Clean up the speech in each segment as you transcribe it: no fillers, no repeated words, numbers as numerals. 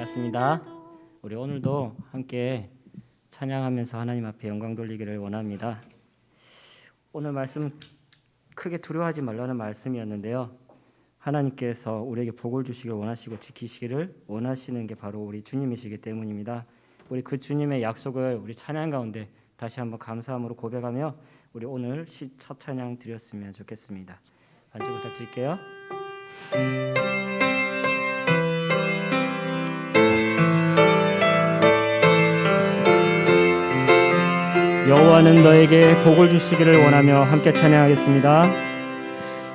반갑습니다. 우리 오늘도 함께 찬양하면서 하나님 앞에 영광 돌리기를 원합니다. 오늘 말씀 크게 두려워하지 말라는 말씀이었는데요. 하나님께서 우리에게 복을 주시길 원하시고 지키시기를 원하시는 게 바로 우리 주님이시기 때문입니다. 우리 그 주님의 약속을 우리 찬양 가운데 다시 한번 감사함으로 고백하며 우리 오늘 첫 찬양 드렸으면 좋겠습니다. 반주 부탁드릴게요. 여호와는 너에게 복을 주시기를 원하며 함께 찬양하겠습니다.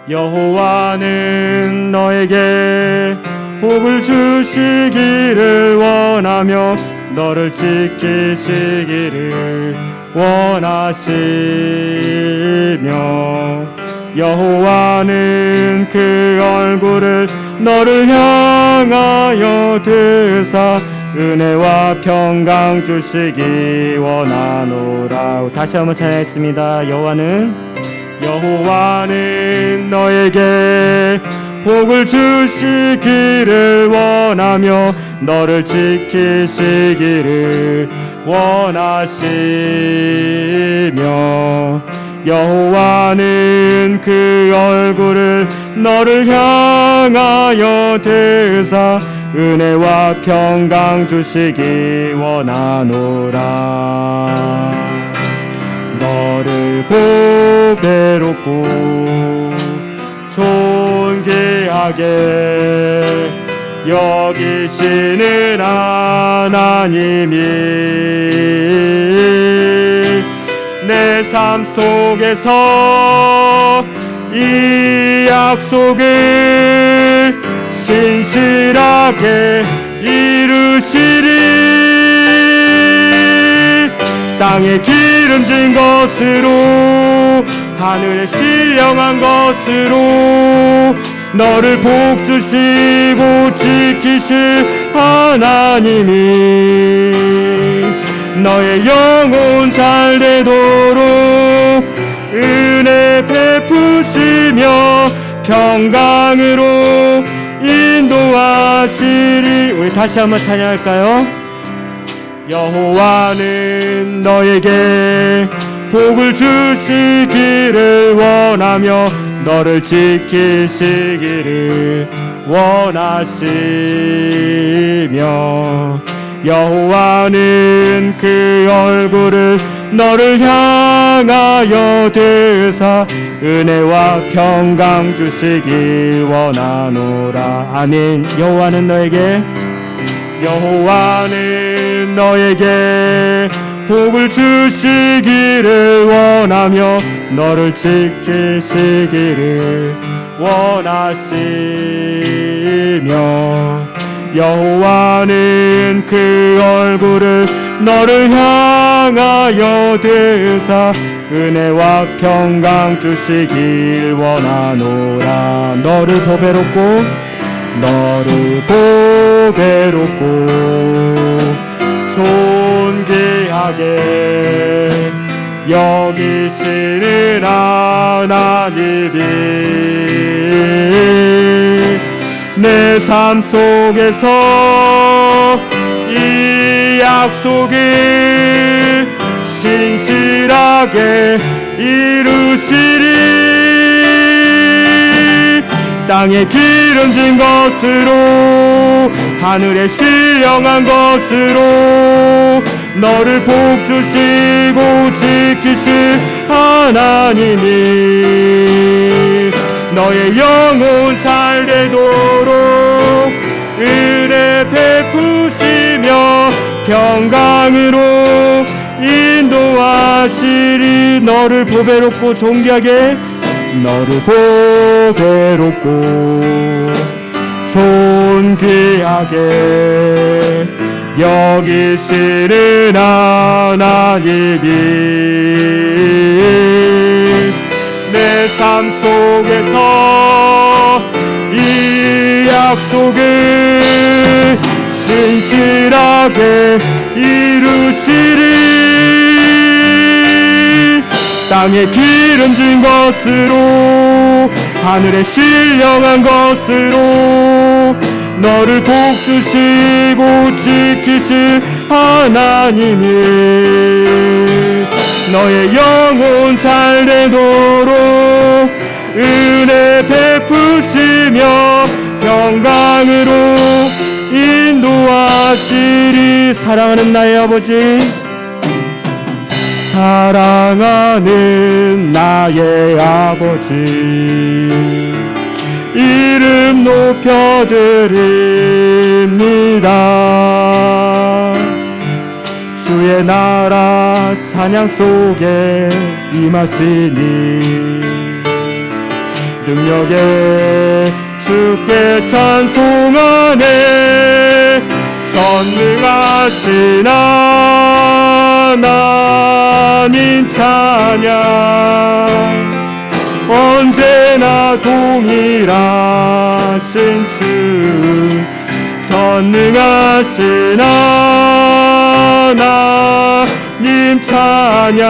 여호와는 너에게 복을 주시기를 원하며 너를 지키시기를 원하시며 여호와는 그 얼굴을 너를 향하여 드사 은혜와 평강 주시기 원하노라. 다시 한번 찬양했습니다. 여호와는 너에게 복을 주시기를 원하며 너를 지키시기를 원하시며 여호와는 그 얼굴을 너를 향하여 드사 은혜와 평강 주시기 원하노라. 너를 보배롭고 존귀하게 여기시는 하나님이 내 삶 속에서 이 약속을 신실하게 이루시리. 땅에 기름진 것으로 하늘에 신령한 것으로 너를 복주시고 지키실 하나님이 너의 영혼 잘 되도록 은혜 베푸시며 평강으로 인도하시리. 우리 다시 한번 찬양할까요? 여호와는 너에게 복을 주시기를 원하며 너를 지키시기를 원하시며 여호와는 그 얼굴을 너를 향하여 드사 은혜와 평강 주시기 원하노라. 아멘. 여호와는 너에게 복을 주시기를 원하며 너를 지키시기를 원하시며 여호와는 그 얼굴을 너를 향하여 드사 은혜와 평강 주시길 원하노라. 너를 보배롭고 존귀하게 여기시는 하나님이 내 삶 속에서 이 약속을 신실하게 이루시리. 땅에 기름진 것으로 하늘에 신령한 것으로 너를 복주시고 지키실 하나님이 너의 영혼 잘 되도록 은혜 베푸시며 평강으로 인도하시리. 너를 보배롭고 존귀하게 너를 보배롭고 존귀하게 여기시는 하나님이 내 삶 속에서 이 약속을 신실하게 이루시리. 땅에 기름진 것으로 하늘에 신령한 것으로 너를 복주시고 지키실 하나님이 너의 영혼 잘 되도록 은혜 베푸시며 평강으로 인도하시리. 사랑하는 나의 아버지, 사랑하는 나의 아버지, 이름 높여드립니다. 주의 나라 찬양 속에 임하시니 능력에 주께 찬송하네. 전능하신 하나님 찬양, 언제나 동일하신 주, 전능하신 하나님 찬양,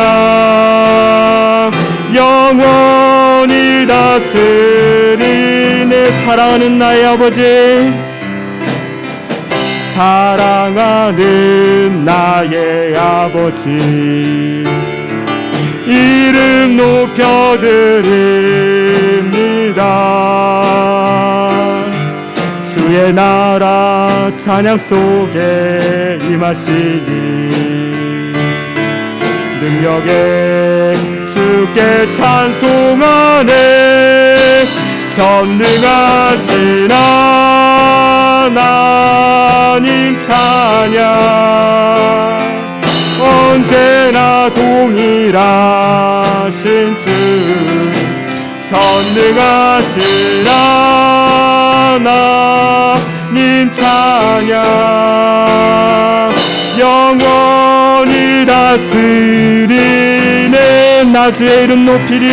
영원히 다스리네. 사랑하는 나의 아버지, 사랑하는 나의 아버지, 이름 높여드립니다. 주의 나라 찬양 속에 임하시니 능력에 주께 찬송하네. 전능하신 하나님 찬양, 언제나 동일하신 주, 전능하신 하나님 찬양, 영원히 다스리네. 나 주의 이름 높이리,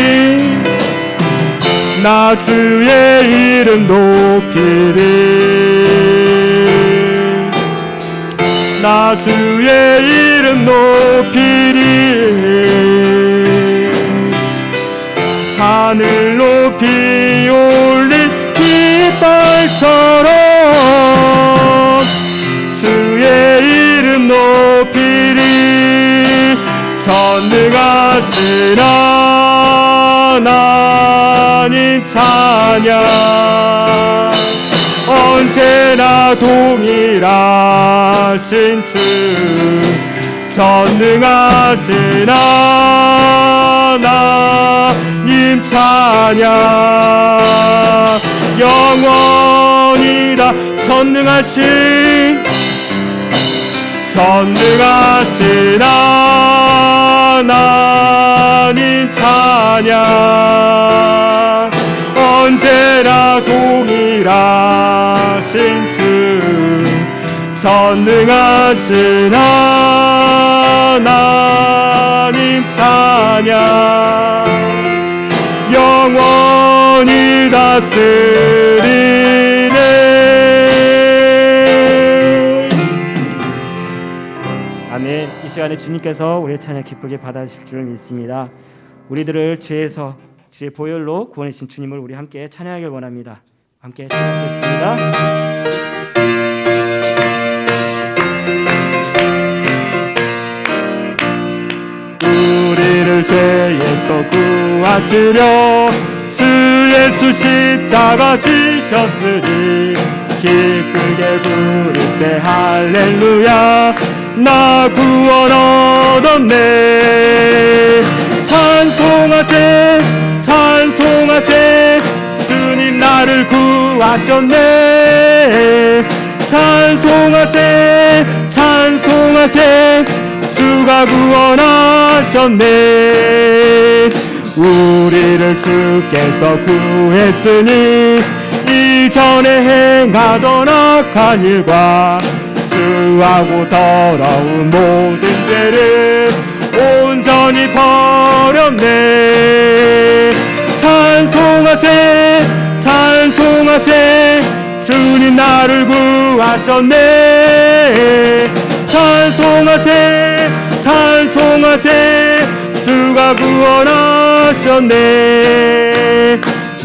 나 주의 이름 높이리, 나 주의 이름 높이리. 하늘 높이 올린 깃발처럼 주의 이름 높이리. 전능하신 하나님 찬양, 언제나 동일하신 주, 전능하신 하나님 찬양, 영원히 다 전능하신 하나님 찬양, 언제나 동일하신 주, 전능하신 하나님 찬양, 영원히 다스리네. 아멘. 이 시간에 주님께서 우리의 찬양 기쁘게 받아주실 줄 믿습니다. 우리들을 죄에서 주의 보혈로 구원해 주신 주님을 우리 함께 찬양하길 원합니다. 함께 찬양하겠습니다. 우리를 죄에서 구하시려 주 예수 십자가 지셨으니 기쁘게 부르세 할렐루야. 나 구원 얻었네. 찬송하세 찬송하세, 주님 나를 구하셨네. 찬송하세 찬송하세, 주가 구원하셨네. 우리를 주께서 구했으니 이전에 행하던 악한 일과 주하고 더러운 모든 죄를 온전히 버렸네. 찬송하세 찬송하세, 주님 나를 구하셨네. 찬송하세 찬송하세, 주가 구원하셨네.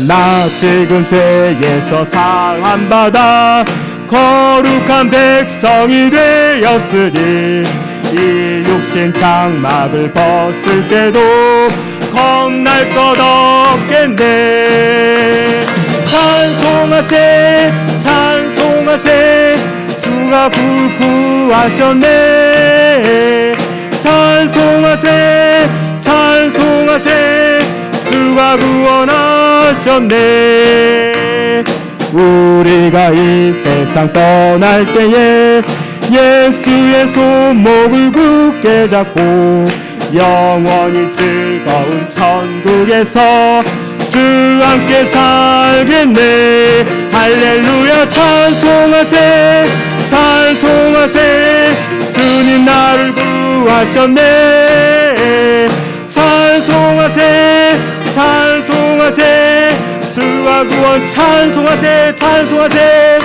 나 지금 죄에서 사함받아 거룩한 백성이 되었으니 이 육신 장막을 벗을 때도 겁날 것 없겠네. 찬송하세 찬송하세 주가 구하셨네. 찬송하세 찬송하세 주가 구원하셨네. 우리가 이 세상 떠날 때에 예수의 손목을 굳게 잡고 영원히 즐거운 천국에서 주 함께 살겠네. 할렐루야 찬송하세 찬송하세 주님 나를 구하셨네. 찬송하세 찬송하세 주가 구원 찬송하세 찬송하세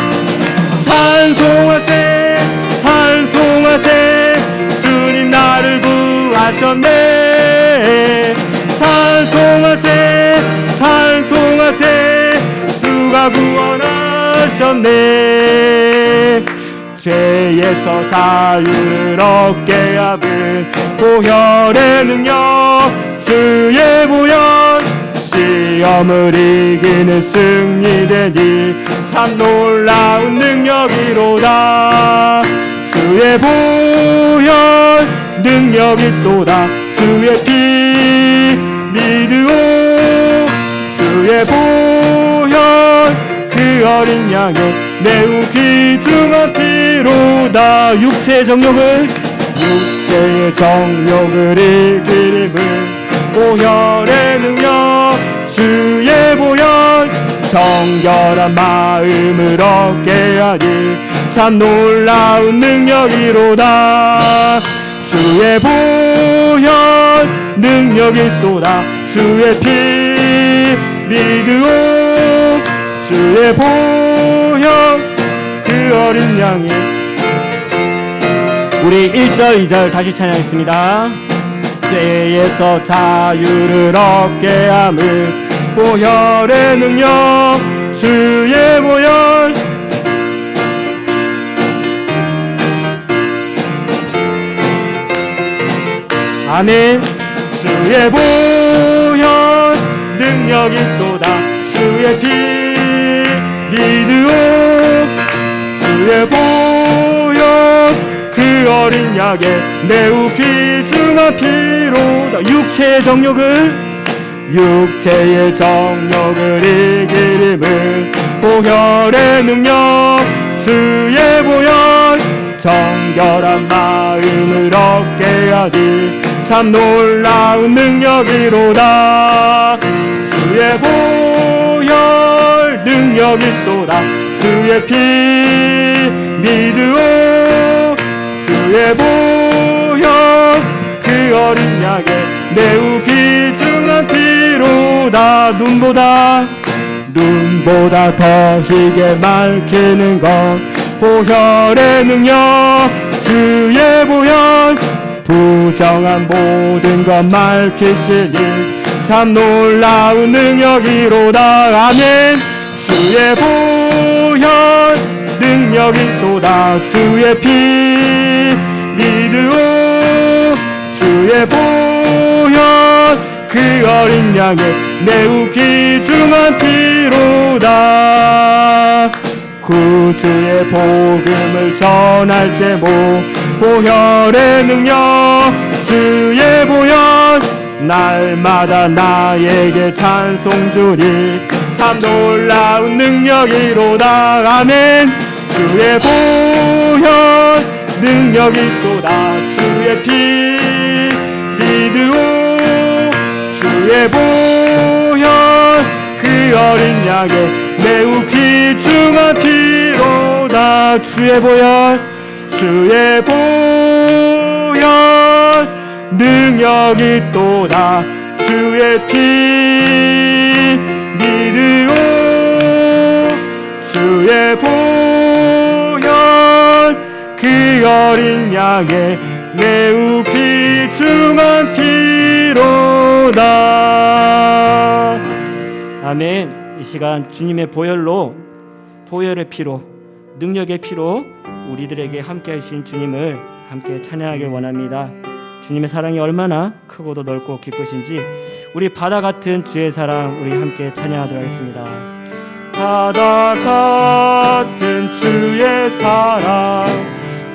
찬송하세 찬송하세 주님 나를 구하셨네. 찬송하세 찬송하세 주가 구원하셨네. 죄에서 자유를 얻게 하는 보혈의 능력 주의 보혈 시험을 이기는 승리되니 참 놀라운 능력이로다. 주의 보혈 능력이 또다. 주의 피 믿으오 주의 보혈 그 어린 양의 매우 귀중한 피로다. 육체의 정욕을 이기림은 보혈의 능력 주의 보혈 정결한 마음을 얻게 하니 참 놀라운 능력이로다. 주의 보혈 능력이 또다. 주의 피 믿으오 주의 보혈 그 어린 양이. 우리 1절 2절 다시 찬양했습니다. 죄에서 자유를 얻게 함은 보혈의 능력 주의 보혈 아멘. 주의 보혈 능력이 또다. 주의 피 믿으오 주의 보혈 그 어린 약의 매우 귀중한 피로다. 육체의 정욕을 이기림은 보혈의 능력 주의 보혈 정결한 마음을 얻게 하니 참 놀라운 능력이로다. 주의 보혈 능력이 또다. 주의 피 믿으오 주의 보혈 그 어린 양의 매우 귀중한 피로다. 눈보다 더 희게 밝히는 것 보혈의 능력 주의 보혈 부정한 모든 것 밝히시니 참 놀라운 능력이로다. 아멘. 주의 보혈 능력이 또다. 주의 피 믿으오 주의 보혈 그 어린 양의 매우 귀중한 피로다. 구주의 복음을 전할 제목 보혈의 능력 주의 보혈 날마다 나에게 찬송 주니 참 놀라운 능력이로다. 아멘. 주의 보혈 능력이 또다. 주의 피 믿으오 주의 보혈 그 어린 양의 매우 귀중한 피로다. 주의 보혈 능력이 또다. 주의 피 믿으오 주의 보혈 그 어린 양의 매우 귀중한 피로다. 아멘. 이 시간 주님의 보혈의 피로 능력의 피로 우리들에게 함께 하신 주님을 함께 찬양하길 원합니다. 주님의 사랑이 얼마나 크고도 넓고 기쁘신지 우리 바다 같은 주의 사랑 우리 함께 찬양하도록 하겠습니다. 바다 같은 주의 사랑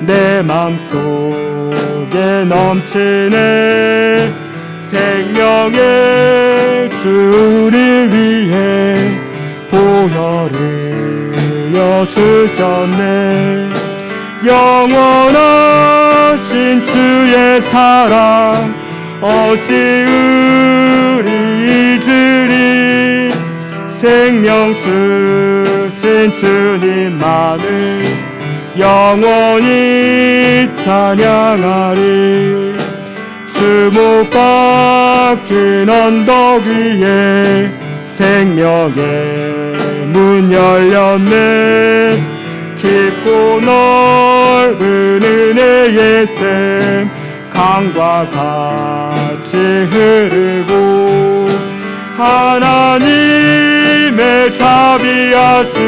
내 맘속에 넘치네. 생명의 주를 위해 보혈을 주셨네. 영원하신 주의 사랑 어찌 우리 잊으리. 생명 주신 주님만을 영원히 찬양하리. 주 못 박힌 언덕 위에 생명의 문 열렸네. 깊고 넓은 은혜의 샘 강과 같이 흐르고 하나님의 자비하심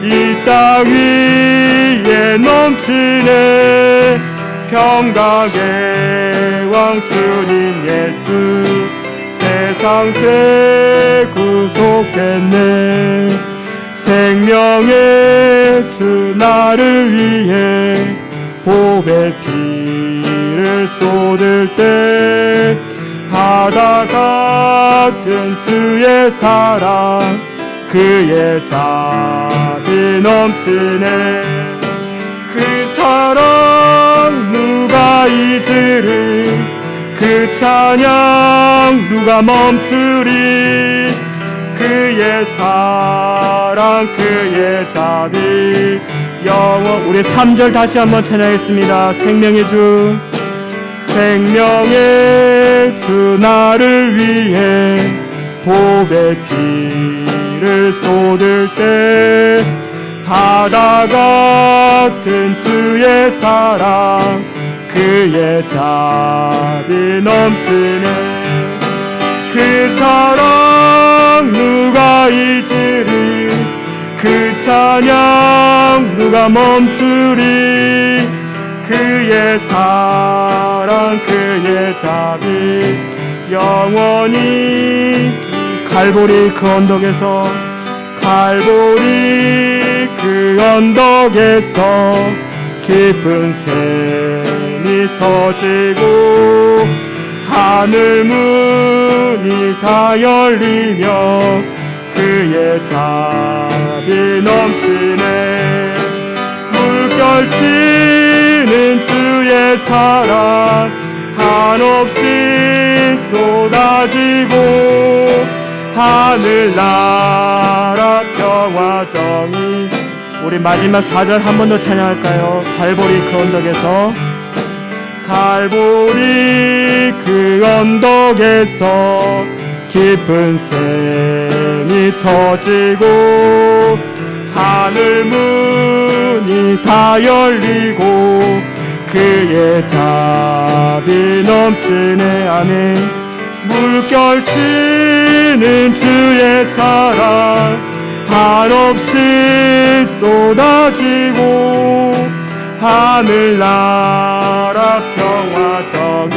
이 땅 위에 넘치네. 평강의 왕 주님 예수 세상 죄 구속했네. 생명의 주 나를 위해 보배 피를 쏟을 때 바다 같은 주의 사랑 그의 자비 넘치네. 그 사랑 누가 잊으리. 그 찬양 누가 멈추리. 그의 사랑 그의 자비 영원. 우리 3절 다시 한번 찬양하겠습니다. 생명의 주 생명의 주 나를 위해 보배 피를 쏟을 때 바다 같은 주의 사랑 그의 자비 넘치네. 그 사랑 누가 잊으리. 그 찬양 누가 멈추리. 그의 사랑 그의 자비 영원히. 갈보리 그 언덕에서 갈보리 그 언덕에서 깊은 샘이 터지고 하늘 문이 다 열리며 그의 자비 넘치네. 물결치는 주의 사랑 한없이 쏟아지고 하늘나라 평화 정의. 우리 마지막 4절 한 번 더 찬양할까요? 갈보리 그 언덕에서 갈보리 그 언덕에서 깊은 샘이 터지고 하늘 문이 다 열리고 그의 자비 넘치네. 아멘. 물결치는 주의 사랑 한없이 쏟아지고 하늘나라 평화 정의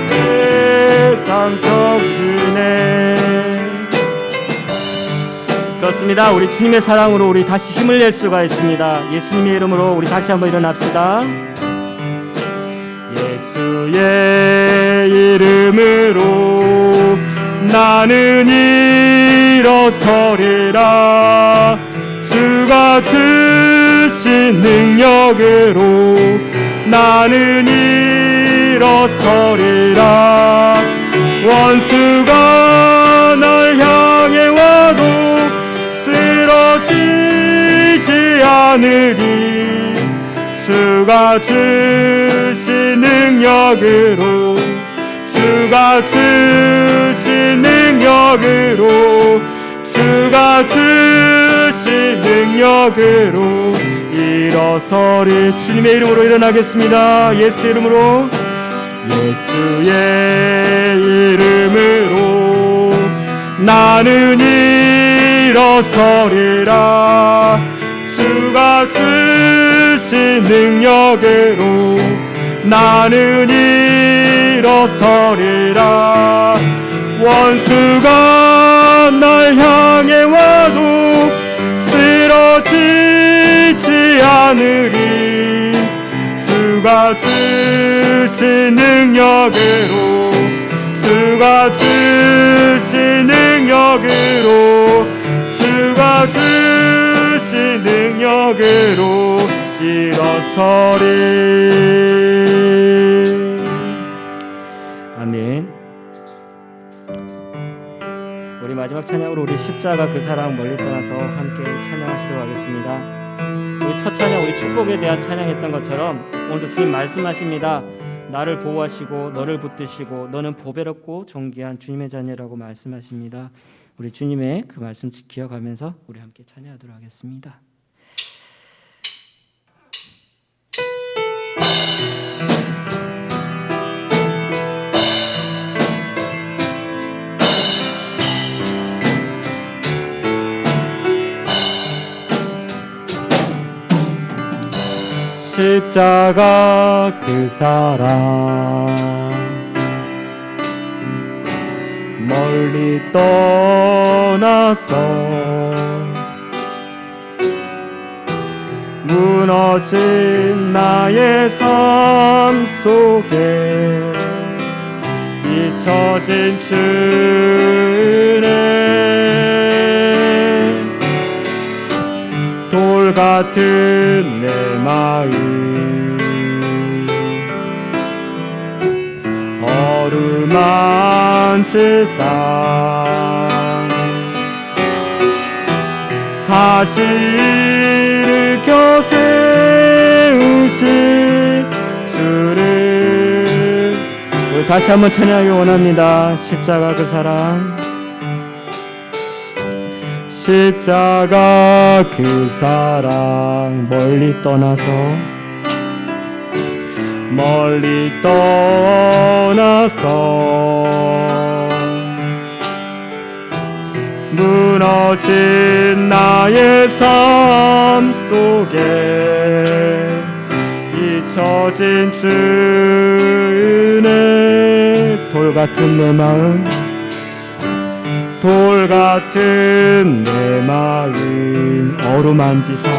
세상 정진해. 그렇습니다. 우리 주님의 사랑으로 우리 다시 힘을 낼 수가 있습니다. 예수님의 이름으로 우리 다시 한번 일어납시다. 예수의 이름으로 나는 일어서리라. 주가 주신 능력으로 나는 일어서리라. 원수가 날 향해 와도 쓰러지지 않으리. 주가 주신 능력으로 주가 주신 능력으로 주가 주신 능력으로 일어서리. 주님의 이름으로 일어나겠습니다. 예수 이름으로 예수의 이름으로 나는 일어서리라. 주가 주신 능력으로 나는 일어서리라. 원수가 날 향해 와도 쓰러지지 않으리. 주가 주신 능력으로, 주가 주신 능력으로, 주가 주신 능력으로 일어서리. 아멘. 우리 마지막 찬양으로 우리 십자가 그 사랑 멀리 떠나서 함께 찬양하시도록 하겠습니다. 우리 첫 찬양, 우리 축복에 대한 찬양했던 것처럼 오늘도 주님 말씀하십니다. 나를 보호하시고 너를 붙드시고 너는 보배롭고 존귀한 주님의 자녀라고 말씀하십니다. 우리 주님의 그 말씀 기억하면서 우리 함께 찬양하도록 하겠습니다. 십자가 그 사랑 멀리 떠나서 무너진 나의 삶 속에 잊혀진 주네. 돌 같은 내 마음 어루만질 삶 다시 일으켜 세우신 주를 우리 다시 한번 찬양하기 원합니다. 십자가 그 사랑, 십자가 그 사랑 멀리 떠나서 무너진 나의 삶 속에 잊혀진 주은혜. 돌 같은 내 마음, 돌 같은 내 마음 어루만지사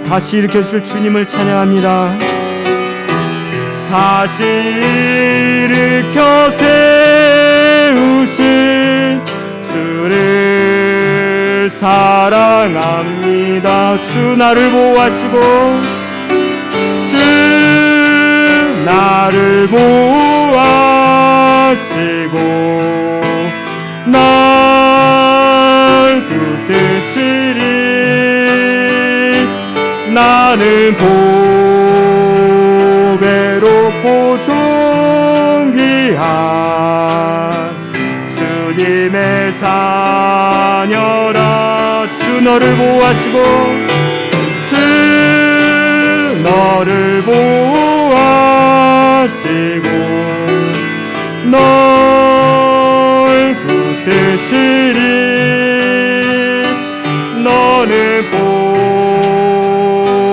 다시 일으켜주실 주님을 찬양합니다. 다시 일으켜 세우신 주를 사랑합니다. 주 나를 보호하시고, 주 나를 보호하시고 날 붙드시리. 나는 보배롭고 존귀한 주님의 자녀라. 주 너를 보호하시고, 주 너를 보호하시고 널 붙드시리. 너는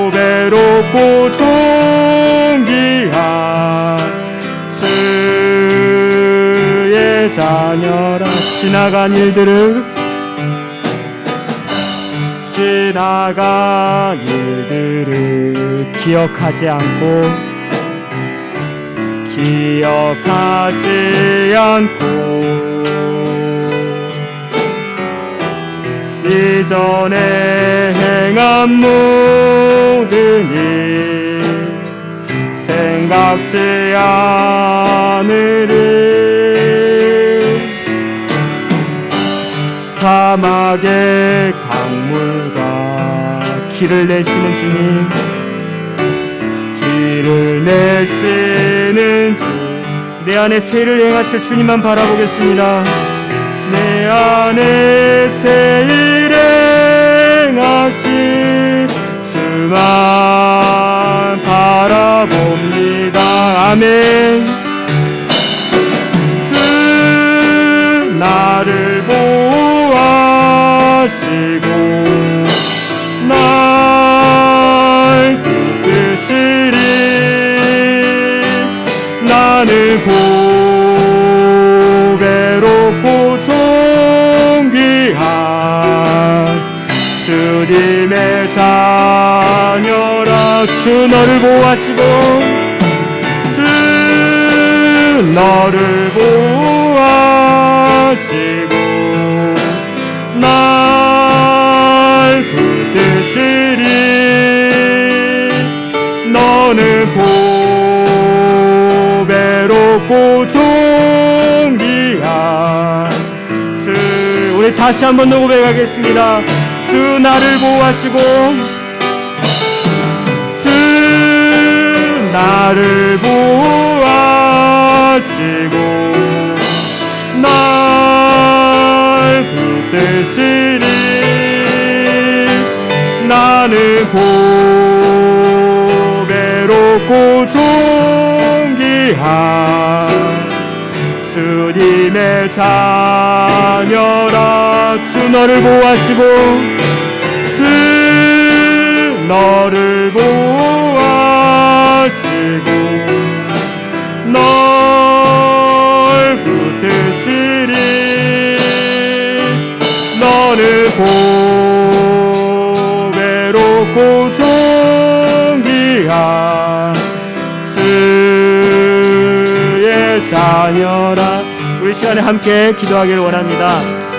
보배롭고 존귀한 주의 자녀라. 지나간 일들을 기억하지 않고 이전에 행한 모든 일 생각지 않으리. 사막의 강물과 길을 내시는 주님, 길을 내시는 주, 내 안에 새를 행하실 주님만 바라보겠습니다. 내 안에 새를 행하실 주만 바라봅니다. 아멘. 주 나는 보배롭고 존귀한 주님의 자녀라. 주 너를 보호하시고 주 너를 보호하시고 날 붙드시리. 너는 보배롭고 존귀한 주. 우리 다시 한번 더 고백하겠습니다. 주 나를 보호하시고 주 나를 보호하시고 날 붙드시리. 나는 보배롭고 존귀한 주님의 자녀라. 주 너를 보호하시고 주 너를 보호하시고 널 붙드시리. 너는 보배롭고 존귀한 주의 자녀라. 우리 시간에 함께 기도하기를 원합니다.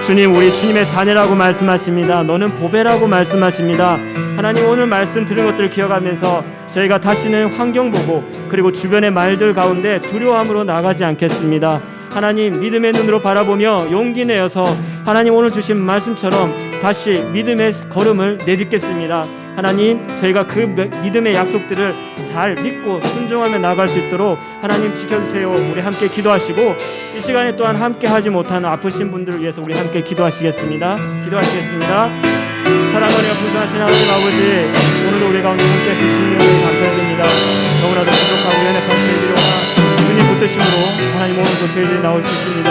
주님, 우리 주님의 자녀라고 말씀하십니다. 너는 보배라고 말씀하십니다. 하나님, 오늘 말씀 들은 것들을 기억하면서 저희가 다시는 환경 보고 그리고 주변의 말들 가운데 두려움으로 나가지 않겠습니다. 하나님, 믿음의 눈으로 바라보며 용기 내어서 하나님 오늘 주신 말씀처럼 다시 믿음의 걸음을 내딛겠습니다. 하나님, 저희가 그 믿음의 약속들을 잘 믿고 순종하며 나갈 수 있도록 하나님 지켜주세요. 우리 함께 기도하시고 이 시간에 또한 함께 하지 못하는 아프신 분들을 위해서 우리 함께 기도하시겠습니다. 사랑하며 불쌍하신 하나님 아버지, 오늘도 우리 가운데 함께 하신 주님을 감사드립니다. 너무나도 부족하고 연약한 저희들이오나 주님 붙드심으로 하나님 오늘도 저희들이 나올 수 있습니다.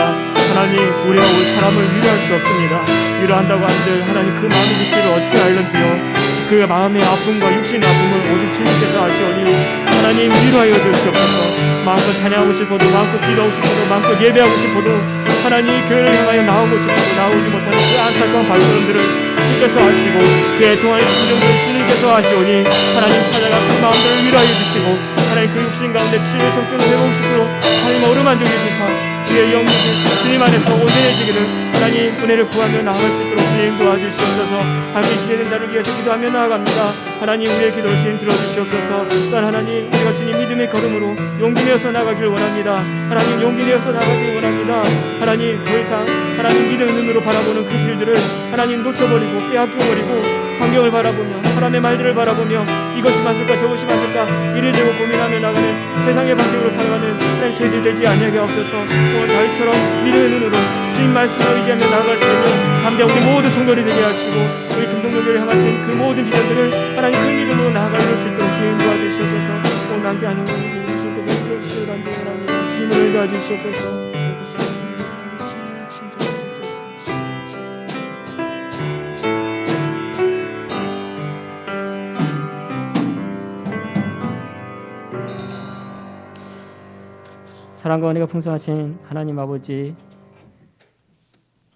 하나님, 우리가 우리 사람을 위로할 수 없습니다. 위로한다고 한들 하나님 그 마음의 깊이를 어찌 알는지요. 그 마음의 아픔과 육신의 아픔을 오직 주님께서 아시오니 하나님 위로하여 주시옵소서. 마음껏 찬양하고 싶어도, 마음껏 기도하고 싶어도, 마음껏 예배하고 싶어도 하나님 교회를 향하여 나오고 싶어도 나오지 못하는 그 안타까운 발걸음들을 주님께서 아시고 그 애통하는 심정들을 주님께서 아시오니 하나님 찾아가 그 마음들을 위로하여 주시고 하나님 그 육신 가운데 치유의 성격을 회복시키도록 하나님 어루만져 주시사 그의 영혼이 주님 안에서 온전해지기를 하나님 은혜를 구하며 나아갈 수 있도록 주님 도와주시옵소서. 함께 지내는 자를 위해서 기도하며 나아갑니다. 하나님, 우리의 기도를 주님 들어주시옵소서. 또한 하나님, 우리가 주님 믿음의 걸음으로 용기 내어서 나가길 원합니다. 하나님, 용기 내어서 나가길 원합니다. 하나님, 더 이상 하나님 믿음의 눈으로 바라보는 그 길들을 하나님 놓쳐버리고 빼앗겨버리고 환경을 바라보며 사람의 말들을 바라보며 이것이 맞을까 저것이 맞을까 이래저래 고민하며 나가는 세상의 방식으로 살아가는 하나님 저희들 되지 아니하게 하옵소서. 오늘 다윗처럼 믿음의 눈으로 주님 말씀을 의지하며 나아갈 수 있는 담대한 우리 모든 성도들이 되게 하시고 우리 금성교회를 향하신 그 모든 비전들을 하나님 큰 믿음으로 나아갈 수 있도록 주님 도와주시옵소서. 오늘 함께하는 것을 주님께서 이루어주시길 간절합니다. 주님을 도와주시옵소서. 사랑과 은혜가 풍성하신 하나님 아버지,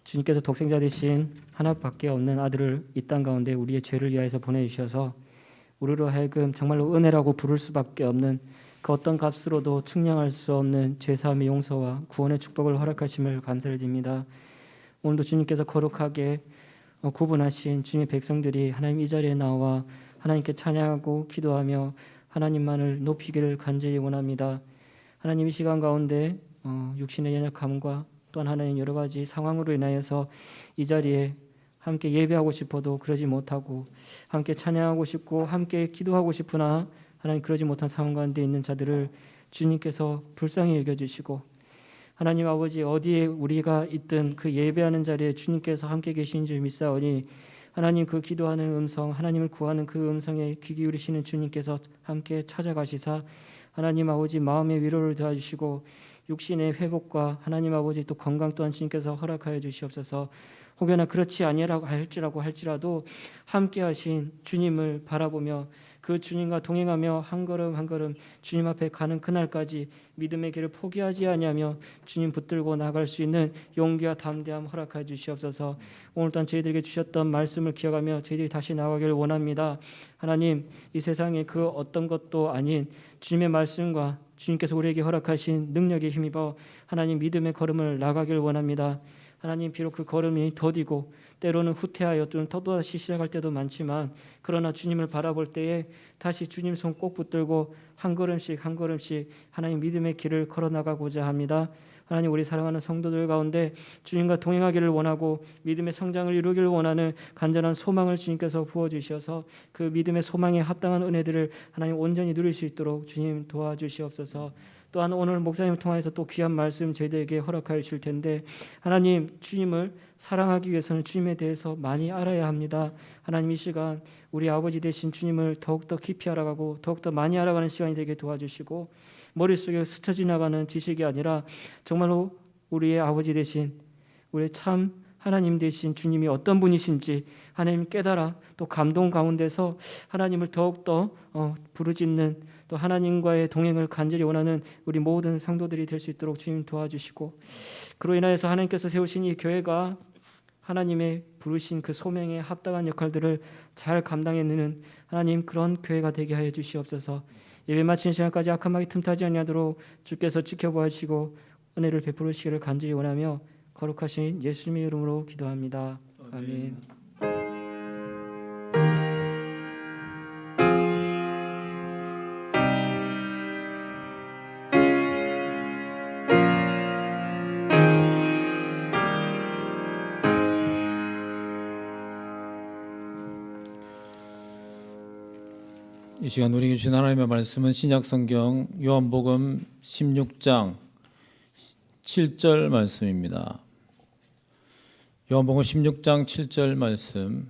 주님께서 독생자 되신 하나밖에 없는 아들을 이 땅 가운데 우리의 죄를 위하여서 보내주셔서 우리로 하여금 정말로 은혜라고 부를 수밖에 없는 그 어떤 값으로도 측량할 수 없는 죄사함의 용서와 구원의 축복을 허락하심을 감사를 드립니다. 오늘도 주님께서 거룩하게 구분하신 주님의 백성들이 하나님 이 자리에 나와 하나님께 찬양하고 기도하며 하나님만을 높이기를 간절히 원합니다. 하나님, 이 시간 가운데 육신의 연약함과 또한 하나님 여러 가지 상황으로 인하여서 이 자리에 함께 예배하고 싶어도 그러지 못하고 함께 찬양하고 싶고 함께 기도하고 싶으나 하나님 그러지 못한 상황 가운데 있는 자들을 주님께서 불쌍히 여겨주시고 하나님 아버지, 어디에 우리가 있든 그 예배하는 자리에 주님께서 함께 계신 줄 믿사오니 하나님 그 기도하는 음성, 하나님을 구하는 그 음성에 귀 기울이시는 주님께서 함께 찾아가시사 하나님 아버지 마음의 위로를 도와주시고 육신의 회복과 하나님 아버지 또 건강 또한 주님께서 허락하여 주시옵소서. 혹여나 그렇지 아니라고 할지라도 함께 하신 주님을 바라보며 그 주님과 동행하며 한 걸음 한 걸음 주님 앞에 가는 그날까지 믿음의 길을 포기하지 아니하며 주님 붙들고 나갈 수 있는 용기와 담대함 허락하여 주시옵소서. 오늘 또한 저희들에게 주셨던 말씀을 기억하며 저희들이 다시 나가기를 원합니다. 하나님, 이 세상에 그 어떤 것도 아닌 주님의 말씀과 주님께서 우리에게 허락하신 능력에 힘입어 하나님 믿음의 걸음을 나가길 원합니다. 하나님, 비록 그 걸음이 더디고 때로는 후퇴하여 또다시 시작할 때도 많지만 그러나 주님을 바라볼 때에 다시 주님 손 꼭 붙들고 한 걸음씩 한 걸음씩 하나님 믿음의 길을 걸어나가고자 합니다. 하나님, 우리 사랑하는 성도들 가운데 주님과 동행하기를 원하고 믿음의 성장을 이루기를 원하는 간절한 소망을 주님께서 부어주셔서 그 믿음의 소망에 합당한 은혜들을 하나님 온전히 누릴 수 있도록 주님 도와주시옵소서. 또한 오늘 목사님을 통해서 또 귀한 말씀 저희들에게 허락하여 주실 텐데 하나님, 주님을 사랑하기 위해서는 주님에 대해서 많이 알아야 합니다. 하나님, 이 시간 우리 아버지 되신 주님을 더욱더 깊이 알아가고 더욱더 많이 알아가는 시간이 되게 도와주시고 머릿속에 스쳐 지나가는 지식이 아니라 정말로 우리의 아버지 되신 우리의 참 하나님 되신 주님이 어떤 분이신지 하나님 깨달아 또 감동 가운데서 하나님을 더욱더 부르짖는 또 하나님과의 동행을 간절히 원하는 우리 모든 성도들이 될 수 있도록 주님 도와주시고 그로 인하여서 하나님께서 세우신 이 교회가 하나님의 부르신 그 소명에 합당한 역할들을 잘 감당해내는 하나님 그런 교회가 되게 하여 주시옵소서. 예배 마치는 시간까지 악함하게 틈타지 아니하도록 주께서 지켜보아 주시고 은혜를 베풀으시기를 간절히 원하며 거룩하신 예수님의 이름으로 기도합니다. 아멘. 이 시간 우리에게 주신 하나님의 말씀은 신약성경 요한복음 16장 7절 말씀입니다. 요한복음 16장 7절 말씀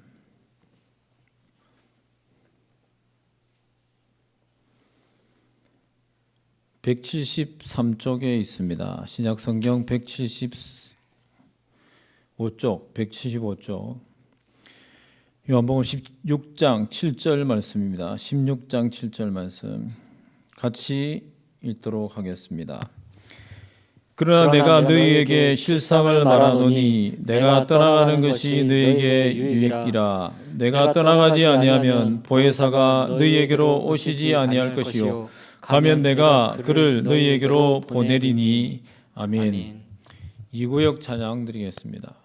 (173쪽에) 있습니다. 신약성경 175쪽 요한복음 16장 7절 말씀입니다. 16장 7절 말씀 같이 읽도록 하겠습니다. 그러나 내가 너희에게 실상을 말하노니 내가 떠나가는 것이 너희에게 유익이라. 내가 떠나가지 아니하면 보혜사가 너희에게로 오시지 아니할 것이요 가면 내가 그를 너희에게로 보내리니. 아멘. 이구역 찬양 드리겠습니다.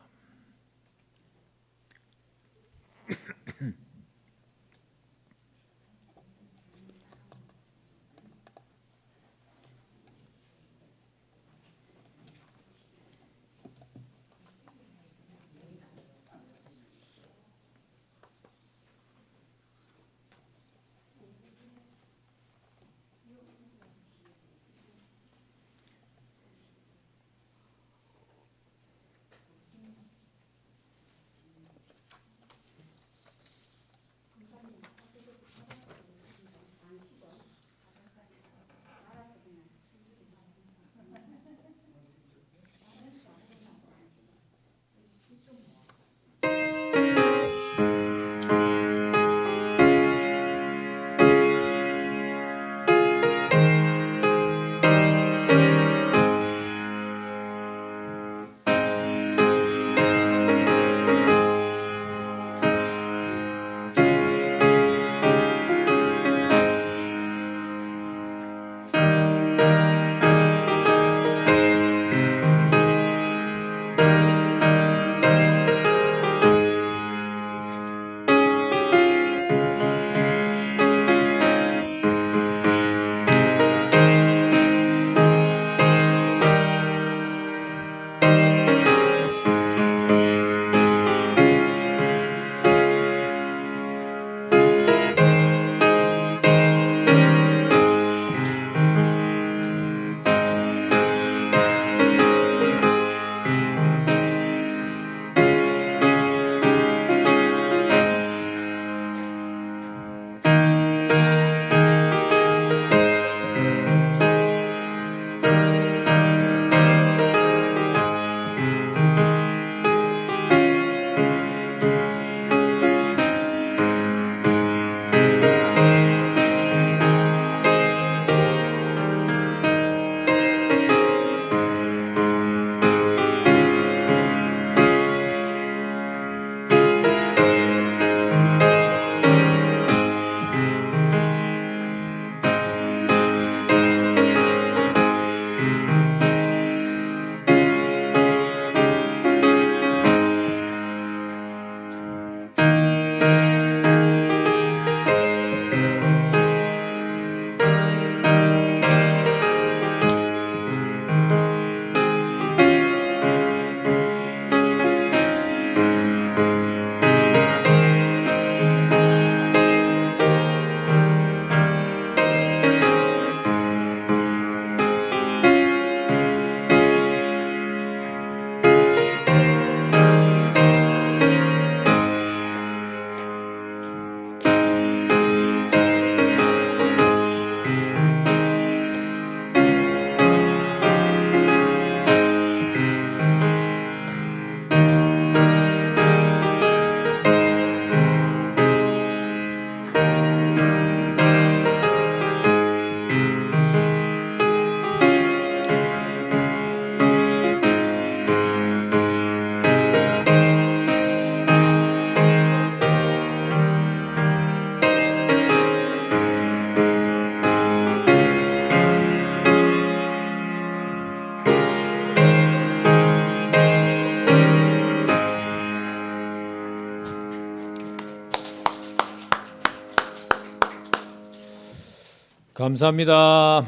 감사합니다.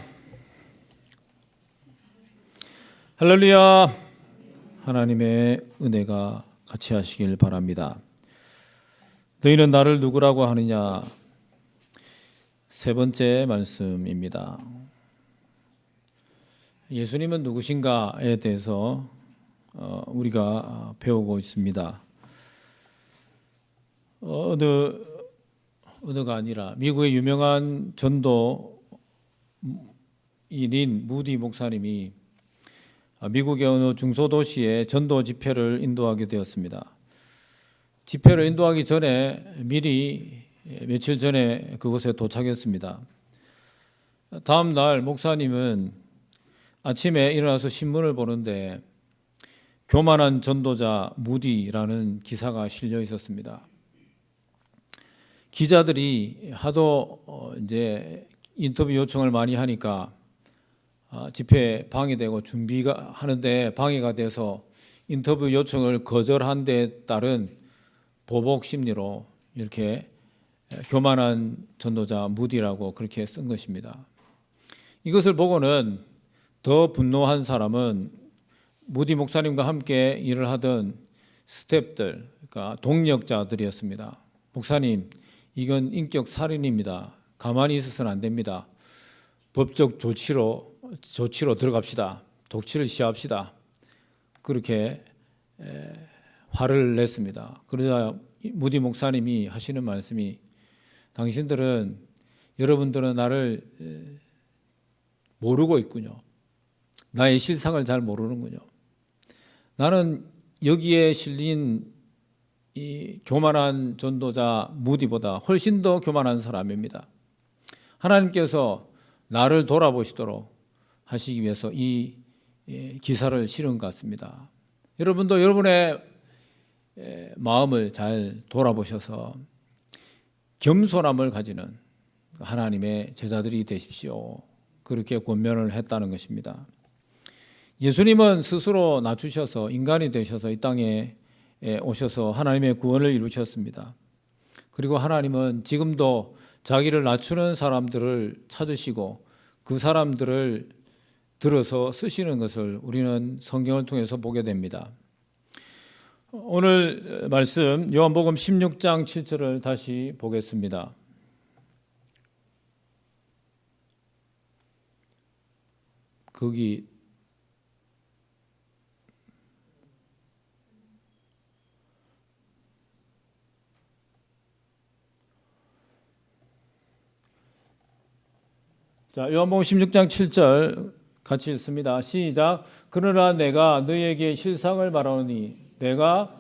할렐루야. 하나님의 은혜가 같이 하시길 바랍니다. 너희는 나를 누구라고 하느냐? 세 번째 말씀입니다. 예수님은 누구신가에 대해서 우리가 배우고 있습니다. 어느가 아니라 미국의 유명한 전도인인 무디 목사님이 미국의 어느 중소도시에 전도 집회를 인도하게 되었습니다. 집회를 인도하기 전에 미리 며칠 전에 그곳에 도착했습니다. 다음 날 목사님은 아침에 일어나서 신문을 보는데 교만한 전도자 무디라는 기사가 실려 있었습니다. 기자들이 하도 이제 인터뷰 요청을 많이 하니까 집회 방해되고 준비가 하는데 방해가 돼서 인터뷰 요청을 거절한 데 따른 보복 심리로 이렇게 교만한 전도자 무디라고 그렇게 쓴 것입니다. 이것을 보고는 더 분노한 사람은 무디 목사님과 함께 일을 하던 스태프들, 그러니까 동력자들이었습니다. 목사님, 이건 인격 살인입니다. 가만히 있어서는 안 됩니다. 법적 조치로 들어갑시다. 독치를 시합시다. 그렇게 화를 냈습니다. 그러자 무디 목사님이 하시는 말씀이 여러분들은 나를 모르고 있군요. 나의 실상을 잘 모르는군요. 나는 여기에 실린 이 교만한 전도자 무디보다 훨씬 더 교만한 사람입니다. 하나님께서 나를 돌아보시도록 하시기 위해서 이 기사를 실은 것 같습니다. 여러분도 여러분의 마음을 잘 돌아보셔서 겸손함을 가지는 하나님의 제자들이 되십시오. 그렇게 권면을 했다는 것입니다. 예수님은 스스로 낮추셔서 인간이 되셔서 이 땅에 오셔서 하나님의 구원을 이루셨습니다. 그리고 하나님은 지금도 자기를 낮추는 사람들을 찾으시고 그 사람들을 들어서 쓰시는 것을 우리는 성경을 통해서 보게 됩니다. 오늘 말씀 요한복음 16장 7절을 다시 보겠습니다. 거기 자, 요한복음 16장 7절 같이 읽습니다. 시작. 그러나 내가 너희에게 실상을 말하노니 내가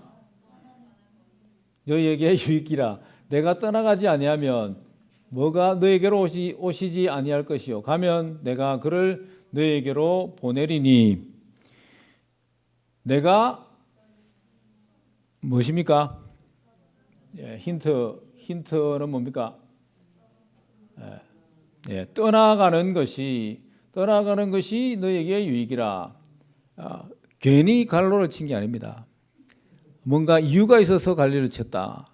너희에게 유익이라. 내가 떠나가지 아니하면 뭐가 너희에게로 오시지 아니할 것이요 가면 내가 그를 너희에게로 보내리니. 내가 무엇입니까? 힌트는 뭡니까? 떠나가는 것이 너에게 유익이라. 괜히 갈로를 친 게 아닙니다. 뭔가 이유가 있어서 갈리를 쳤다.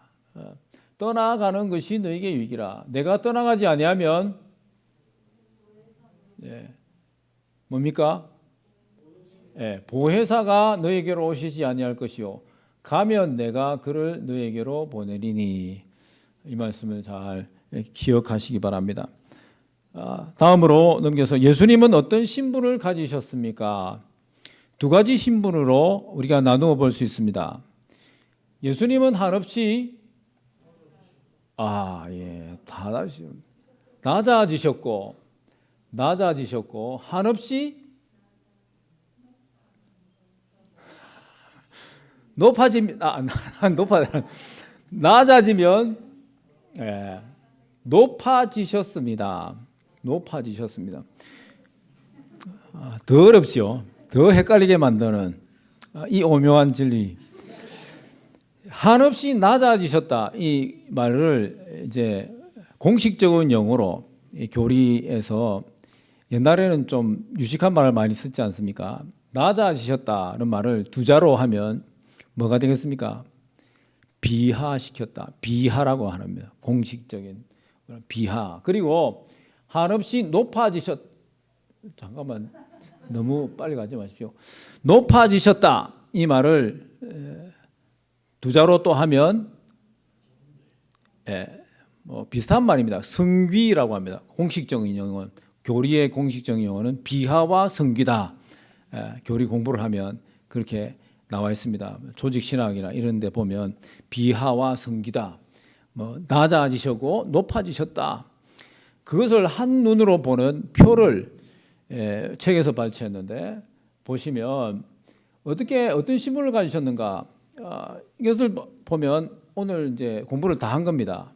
떠나가는 것이 너에게 유익이라. 내가 떠나가지 아니하면 뭡니까? 보혜사가 너에게로 오시지 아니할 것이요 가면 내가 그를 너에게로 보내리니. 이 말씀을 잘 기억하시기 바랍니다. 다음으로 넘겨서 예수님은 어떤 신분을 가지셨습니까? 두 가지 신분으로 우리가 나누어 볼 수 있습니다. 예수님은 한없이 낮아지셨고 한없이 낮아지면 높아지셨습니다. 더 어렵죠. 더 헷갈리게 만드는 이 오묘한 진리. 한없이 낮아지셨다. 이 말을 이제 공식적인 용어로 교리에서 옛날에는 좀 유식한 말을 많이 쓰지 않습니까? 낮아지셨다는 말을 두 자로 하면 뭐가 되겠습니까? 비하시켰다. 비하라고 하는 겁니다. 공식적인 비하. 그리고 한없이 잠깐만 너무 빨리 가지 마십시오. 높아지셨다 이 말을 두 자로 또 하면 뭐 비슷한 말입니다. 성귀라고 합니다. 공식적인 용어는 교리의 공식적인 용어는 비하와 성귀다. 교리 공부를 하면 그렇게 나와 있습니다. 조직 신학이나 이런 데 보면 비하와 성귀다. 뭐 낮아지셨고 높아지셨다. 그것을 한눈으로 보는 표를 책에서 발췌했는데 보시면 어떤 신분을 가지셨는가? 이것을 보면 오늘 이제 공부를 다 한 겁니다.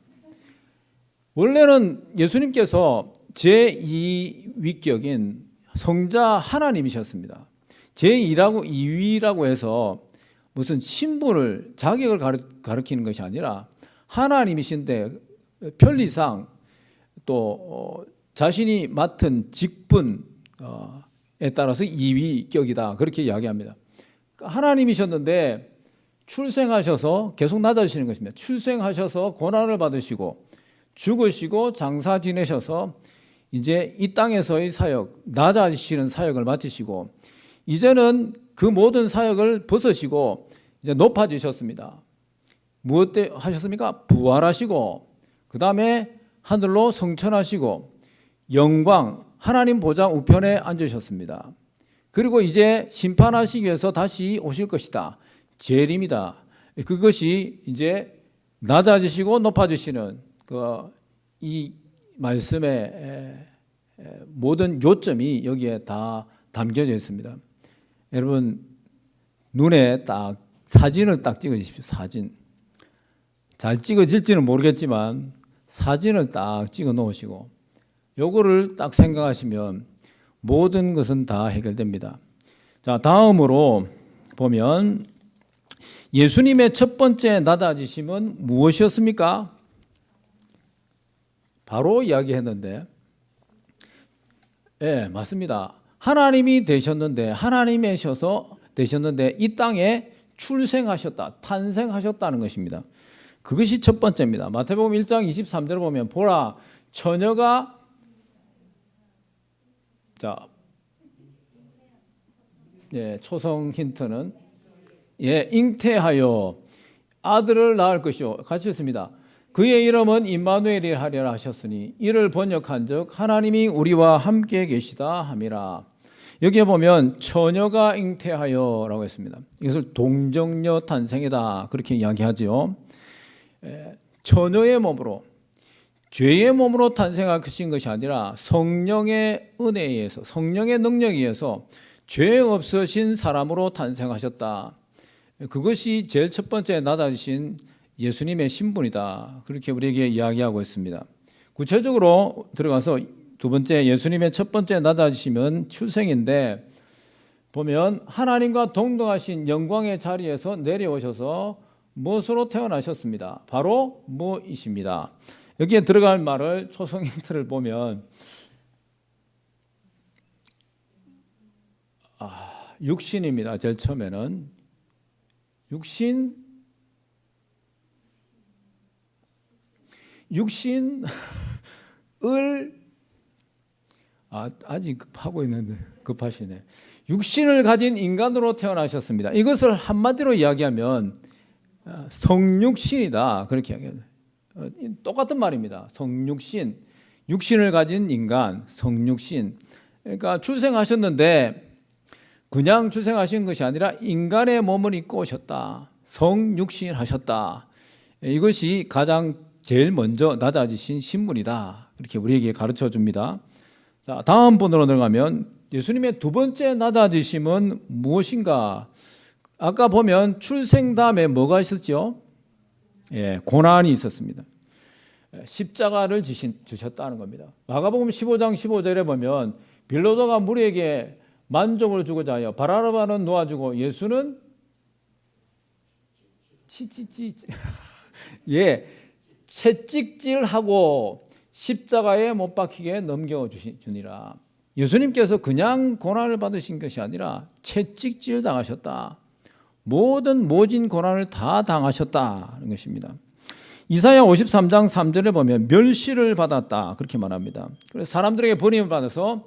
원래는 예수님께서 제2위격인 성자 하나님이셨습니다. 제2위라고 해서 무슨 신분을 자격을 가리키는 것이 아니라 하나님이신데 편리상 또 자신이 맡은 직분에 따라서 2위격이다 그렇게 이야기합니다. 하나님이셨는데 출생하셔서 계속 낮아지시는 것입니다. 출생하셔서 고난을 받으시고 죽으시고 장사 지내셔서 이제 이 땅에서의 사역, 낮아지시는 사역을 마치시고 이제는 그 모든 사역을 벗으시고 이제 높아지셨습니다. 무엇 때 하셨습니까? 부활하시고 그 다음에 하늘로 성천하시고 영광 하나님 보좌 우편에 앉으셨습니다. 그리고 이제 심판하시기 위해서 다시 오실 것이다. 재림이다. 그것이 이제 낮아지시고 높아지시는 이 말씀의 모든 요점이 여기에 다 담겨져 있습니다. 여러분 눈에 딱 사진을 딱 찍어 주십시오. 사진. 잘 찍어질지는 모르겠지만 사진을 딱 찍어 놓으시고 요거를 딱 생각하시면 모든 것은 다 해결됩니다. 자, 다음으로 보면 예수님의 첫 번째 낮아지심은 무엇이었습니까? 바로 이야기했는데, 맞습니다. 하나님이 되셨는데, 이 땅에 출생하셨다, 탄생하셨다는 것입니다. 그것이 첫 번째입니다. 마태복음 1장 23절을 보면 보라 처녀가 초성 힌트는 잉태하여 아들을 낳을 것이요. 같이 읽습니다. 그의 이름은 임마누엘이라 하리라 하셨으니 이를 번역한즉 하나님이 우리와 함께 계시다 함이라. 여기에 보면 처녀가 잉태하여라고 했습니다. 이것을 동정녀 탄생이다 그렇게 이야기하죠. 처녀의 몸으로 죄의 몸으로 탄생하신 것이 아니라 성령의 은혜에 의해서 성령의 능력에 의해서 죄 없으신 사람으로 탄생하셨다. 그것이 제일 첫 번째 낮아지신 예수님의 신분이다. 그렇게 우리에게 이야기하고 있습니다. 구체적으로 들어가서 두 번째 예수님의 첫 번째 낮아지심은 출생인데 보면 하나님과 동등하신 영광의 자리에서 내려오셔서 무엇으로 태어나셨습니다. 바로 무이십니다. 여기에 들어갈 말을 초성 힌트를 보면 육신입니다. 제일 처음에는 육신을 아직 급하고 있는데 급하시네. 육신을 가진 인간으로 태어나셨습니다. 이것을 한마디로 이야기하면 성육신이다 그렇게 이야기합니다. 똑같은 말입니다. 성육신, 육신을 가진 인간, 성육신. 그러니까 출생하셨는데 그냥 출생하신 것이 아니라 인간의 몸을 입고 오셨다. 성육신 하셨다. 이것이 가장 제일 먼저 낮아지신 신분이다. 이렇게 우리에게 가르쳐 줍니다. 자, 다음 번으로 들어가면 예수님의 두 번째 낮아지심은 무엇인가? 아까 보면 출생 다음에 뭐가 있었죠? 고난이 있었습니다. 십자가를 주셨다는 겁니다. 마가복음 15장 15절에 보면 빌라도가 무리에게 만족을 주고자 하여 바라바는 놓아주고 예수는 채찍질하고 십자가에 못 박히게 넘겨주니라. 예수님께서 그냥 고난을 받으신 것이 아니라 채찍질 당하셨다. 모든 모진 고난을 다 당하셨다는 것입니다. 이사야 53장 3절에 보면 멸시를 받았다 그렇게 말합니다. 그래서 사람들에게 버림을 받아서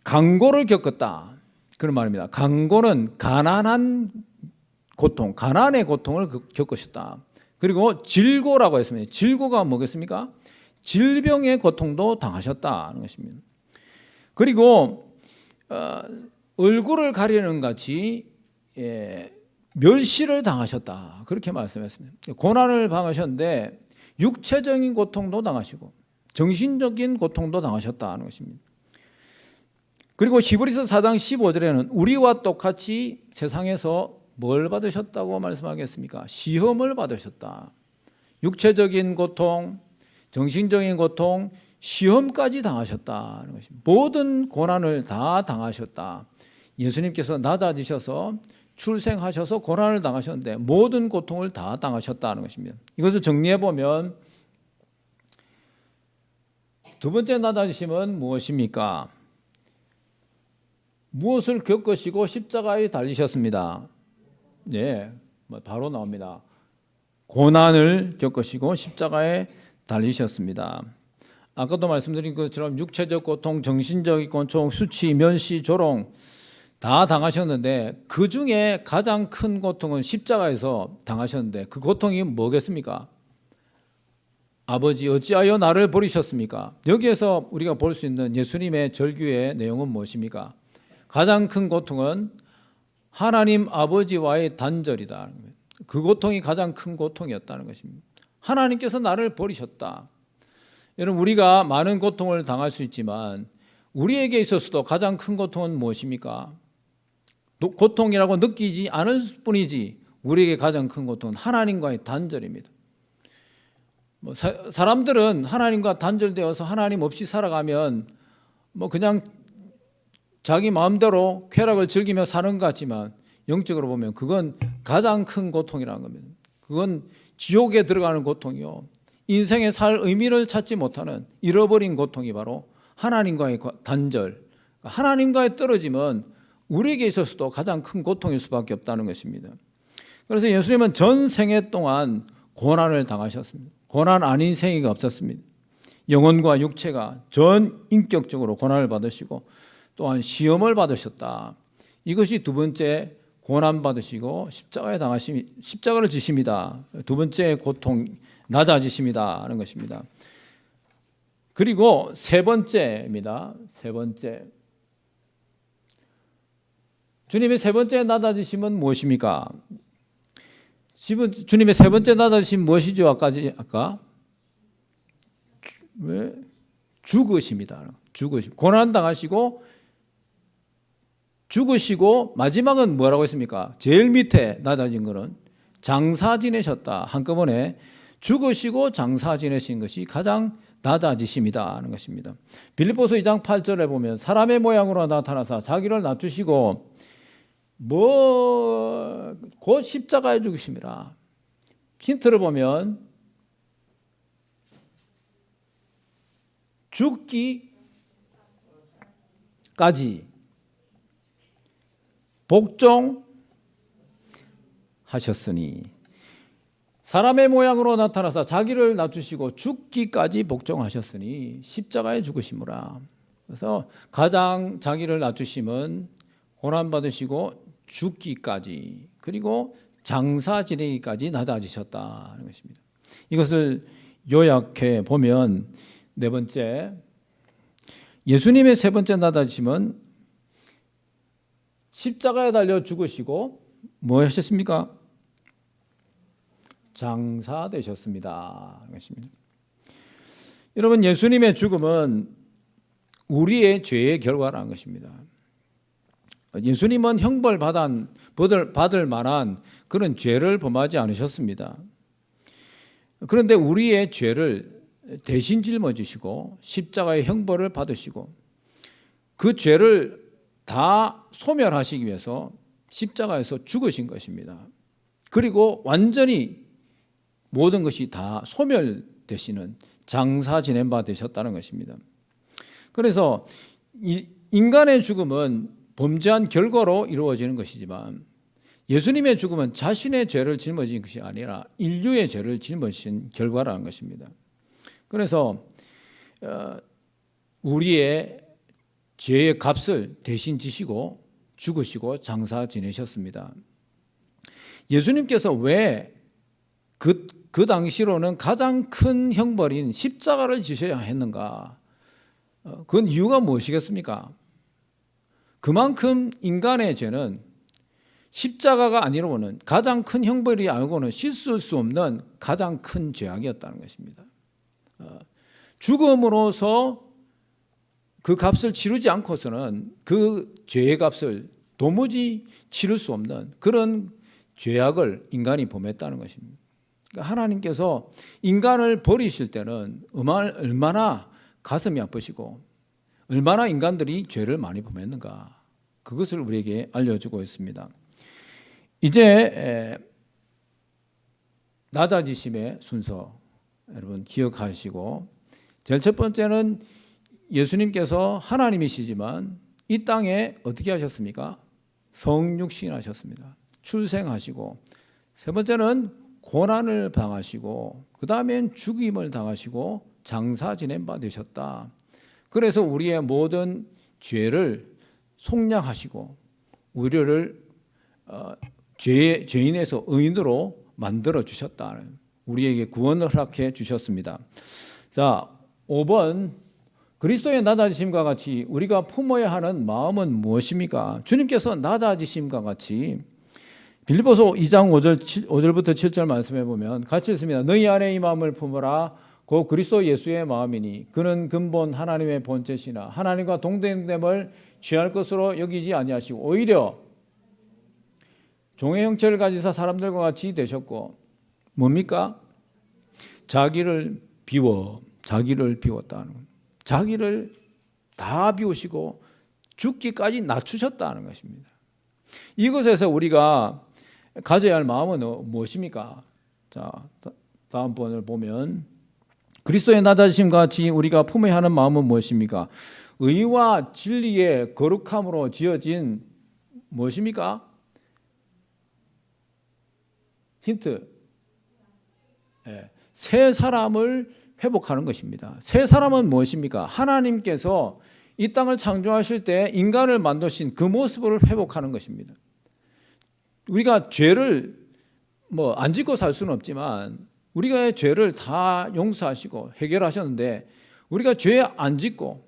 강고를 겪었다 그런 말입니다. 강고는 가난한 고통, 가난의 고통을 겪으셨다. 그리고 질고라고 했습니다. 질고가 뭐겠습니까? 질병의 고통도 당하셨다는 것입니다. 그리고 얼굴을 가리는 같이 멸시를 당하셨다 그렇게 말씀했습니다. 고난을 당하셨는데 육체적인 고통도 당하시고 정신적인 고통도 당하셨다는 것입니다. 그리고 히브리서 4장 15절에는 우리와 똑같이 세상에서 뭘 받으셨다고 말씀하겠습니까? 시험을 받으셨다. 육체적인 고통, 정신적인 고통, 시험까지 당하셨다는 것입니다. 모든 고난을 다 당하셨다. 예수님께서 낮아지셔서 출생하셔서 고난을 당하셨는데 모든 고통을 다 당하셨다는 것입니다. 이것을 정리해 보면 두 번째 낮아지심은 무엇입니까? 무엇을 겪으시고 십자가에 달리셨습니다. 네, 바로 나옵니다. 고난을 겪으시고 십자가에 달리셨습니다. 아까도 말씀드린 것처럼 육체적 고통, 정신적 고통, 수치, 멸시, 조롱 다 당하셨는데 그 중에 가장 큰 고통은 십자가에서 당하셨는데 그 고통이 뭐겠습니까? 아버지 어찌하여 나를 버리셨습니까? 여기에서 우리가 볼 수 있는 예수님의 절규의 내용은 무엇입니까? 가장 큰 고통은 하나님 아버지와의 단절이다. 그 고통이 가장 큰 고통이었다는 것입니다. 하나님께서 나를 버리셨다. 여러분 우리가 많은 고통을 당할 수 있지만 우리에게 있어서도 가장 큰 고통은 무엇입니까? 고통이라고 느끼지 않을 뿐이지 우리에게 가장 큰 고통은 하나님과의 단절입니다. 사람들은 하나님과 단절되어서 하나님 없이 살아가면 그냥 자기 마음대로 쾌락을 즐기며 사는 것 같지만 영적으로 보면 그건 가장 큰 고통이라는 겁니다. 그건 지옥에 들어가는 고통이요. 인생의 살 의미를 찾지 못하는 잃어버린 고통이 바로 하나님과의 단절, 하나님과의 떨어짐은 우리에게 있어서도 가장 큰 고통일 수밖에 없다는 것입니다. 그래서 예수님은 전 생애 동안 고난을 당하셨습니다. 고난 아닌 생애가 없었습니다. 영혼과 육체가 전 인격적으로 고난을 받으시고 또한 시험을 받으셨다. 이것이 두 번째 고난 받으시고 십자가를 지십니다. 두 번째 고통 낮아지십니다 하는 것입니다. 그리고 세 번째입니다. 세 번째. 주님의 세 번째 낮아지심은 무엇입니까? 주님의 세 번째 낮아지심 무엇이죠? 아까 왜 죽으십니다. 죽으심. 고난 당하시고 죽으시고 마지막은 뭐라고 했습니까? 제일 밑에 낮아진 것은 장사 지내셨다. 한꺼번에 죽으시고 장사 지내신 것이 가장 낮아지심이다 하는 것입니다. 빌립보서 2장 8절에 보면 사람의 모양으로 나타나사 자기를 낮추시고 곧 십자가에 죽으심이라. 힌트를 보면 죽기까지 복종하셨으니 사람의 모양으로 나타나사 자기를 낮추시고 죽기까지 복종하셨으니 십자가에 죽으시므라. 그래서 가장 자기를 낮추심은 고난받으시고 죽기까지 그리고 장사 지내기까지 낮아지셨다는 것입니다. 이것을 요약해 보면 네 번째, 예수님의 세 번째 낮아지심은 십자가에 달려 죽으시고 뭐 하셨습니까? 장사되셨습니다. 것입니다. 여러분 예수님의 죽음은 우리의 죄의 결과라는 것입니다. 예수님은 형벌 받을 만한 그런 죄를 범하지 않으셨습니다. 그런데 우리의 죄를 대신 짊어지시고 십자가의 형벌을 받으시고 그 죄를 다 소멸하시기 위해서 십자가에서 죽으신 것입니다. 그리고 완전히 모든 것이 다 소멸되시는 장사 지낸 바 되셨다는 것입니다. 그래서 인간의 죽음은 범죄한 결과로 이루어지는 것이지만 예수님의 죽음은 자신의 죄를 짊어진 것이 아니라 인류의 죄를 짊어진 결과라는 것입니다. 그래서 우리의 죄의 값을 대신 지시고 죽으시고 장사 지내셨습니다. 예수님께서 왜 그 당시로는 가장 큰 형벌인 십자가를 지셔야 했는가? 그건 이유가 무엇이겠습니까? 그만큼 인간의 죄는 십자가가 아니로는 가장 큰 형벌이 아니고는 씻을 수 없는 가장 큰 죄악이었다는 것입니다. 죽음으로서 그 값을 치르지 않고서는 그 죄의 값을 도무지 치를 수 없는 그런 죄악을 인간이 범했다는 것입니다. 그러니까 하나님께서 인간을 버리실 때는 얼마나 가슴이 아프시고 얼마나 인간들이 죄를 많이 범했는가, 그것을 우리에게 알려주고 있습니다. 이제 낮아지심의 순서 여러분 기억하시고, 제일 첫 번째는 예수님께서 하나님이시지만 이 땅에 어떻게 하셨습니까? 성육신하셨습니다. 출생하시고, 세 번째는 고난을 당하시고, 그 다음엔 죽임을 당하시고 장사 지낸 바 되셨다. 그래서 우리의 모든 죄를 속량하시고 우리를 죄인에서 의인으로 만들어 주셨다는, 우리에게 구원을 허락해 주셨습니다. 자, 5번, 그리스도의 낮아지심과 같이 우리가 품어야 하는 마음은 무엇입니까? 주님께서 낮아지심과 같이 빌립보서 2장 5절부터 7절 말씀해 보면 같이 있습니다. 너희 안에 이 마음을 품어라. 곧 그리스도 예수의 마음이니 그는 근본 하나님의 본체시나 하나님과 동등됨을 취할 것으로 여기지 아니하시고 오히려 종의 형체를 가지사 사람들과 같이 되셨고, 뭡니까? 자기를 비웠다는 것. 자기를 다 비우시고 죽기까지 낮추셨다는 것입니다. 이것에서 우리가 가져야 할 마음은 무엇입니까? 자, 다음 번을 보면 그리스도의 낮아지심과 같이 우리가 품어야 하는 마음은 무엇입니까? 의와 진리의 거룩함으로 지어진 무엇입니까? 힌트. 새 사람을 회복하는 것입니다. 새 사람은 무엇입니까? 하나님께서 이 땅을 창조하실 때 인간을 만드신 그 모습을 회복하는 것입니다. 우리가 죄를 안 짓고 살 수는 없지만 우리가 죄를 다 용서하시고 해결하셨는데, 우리가 죄 안 짓고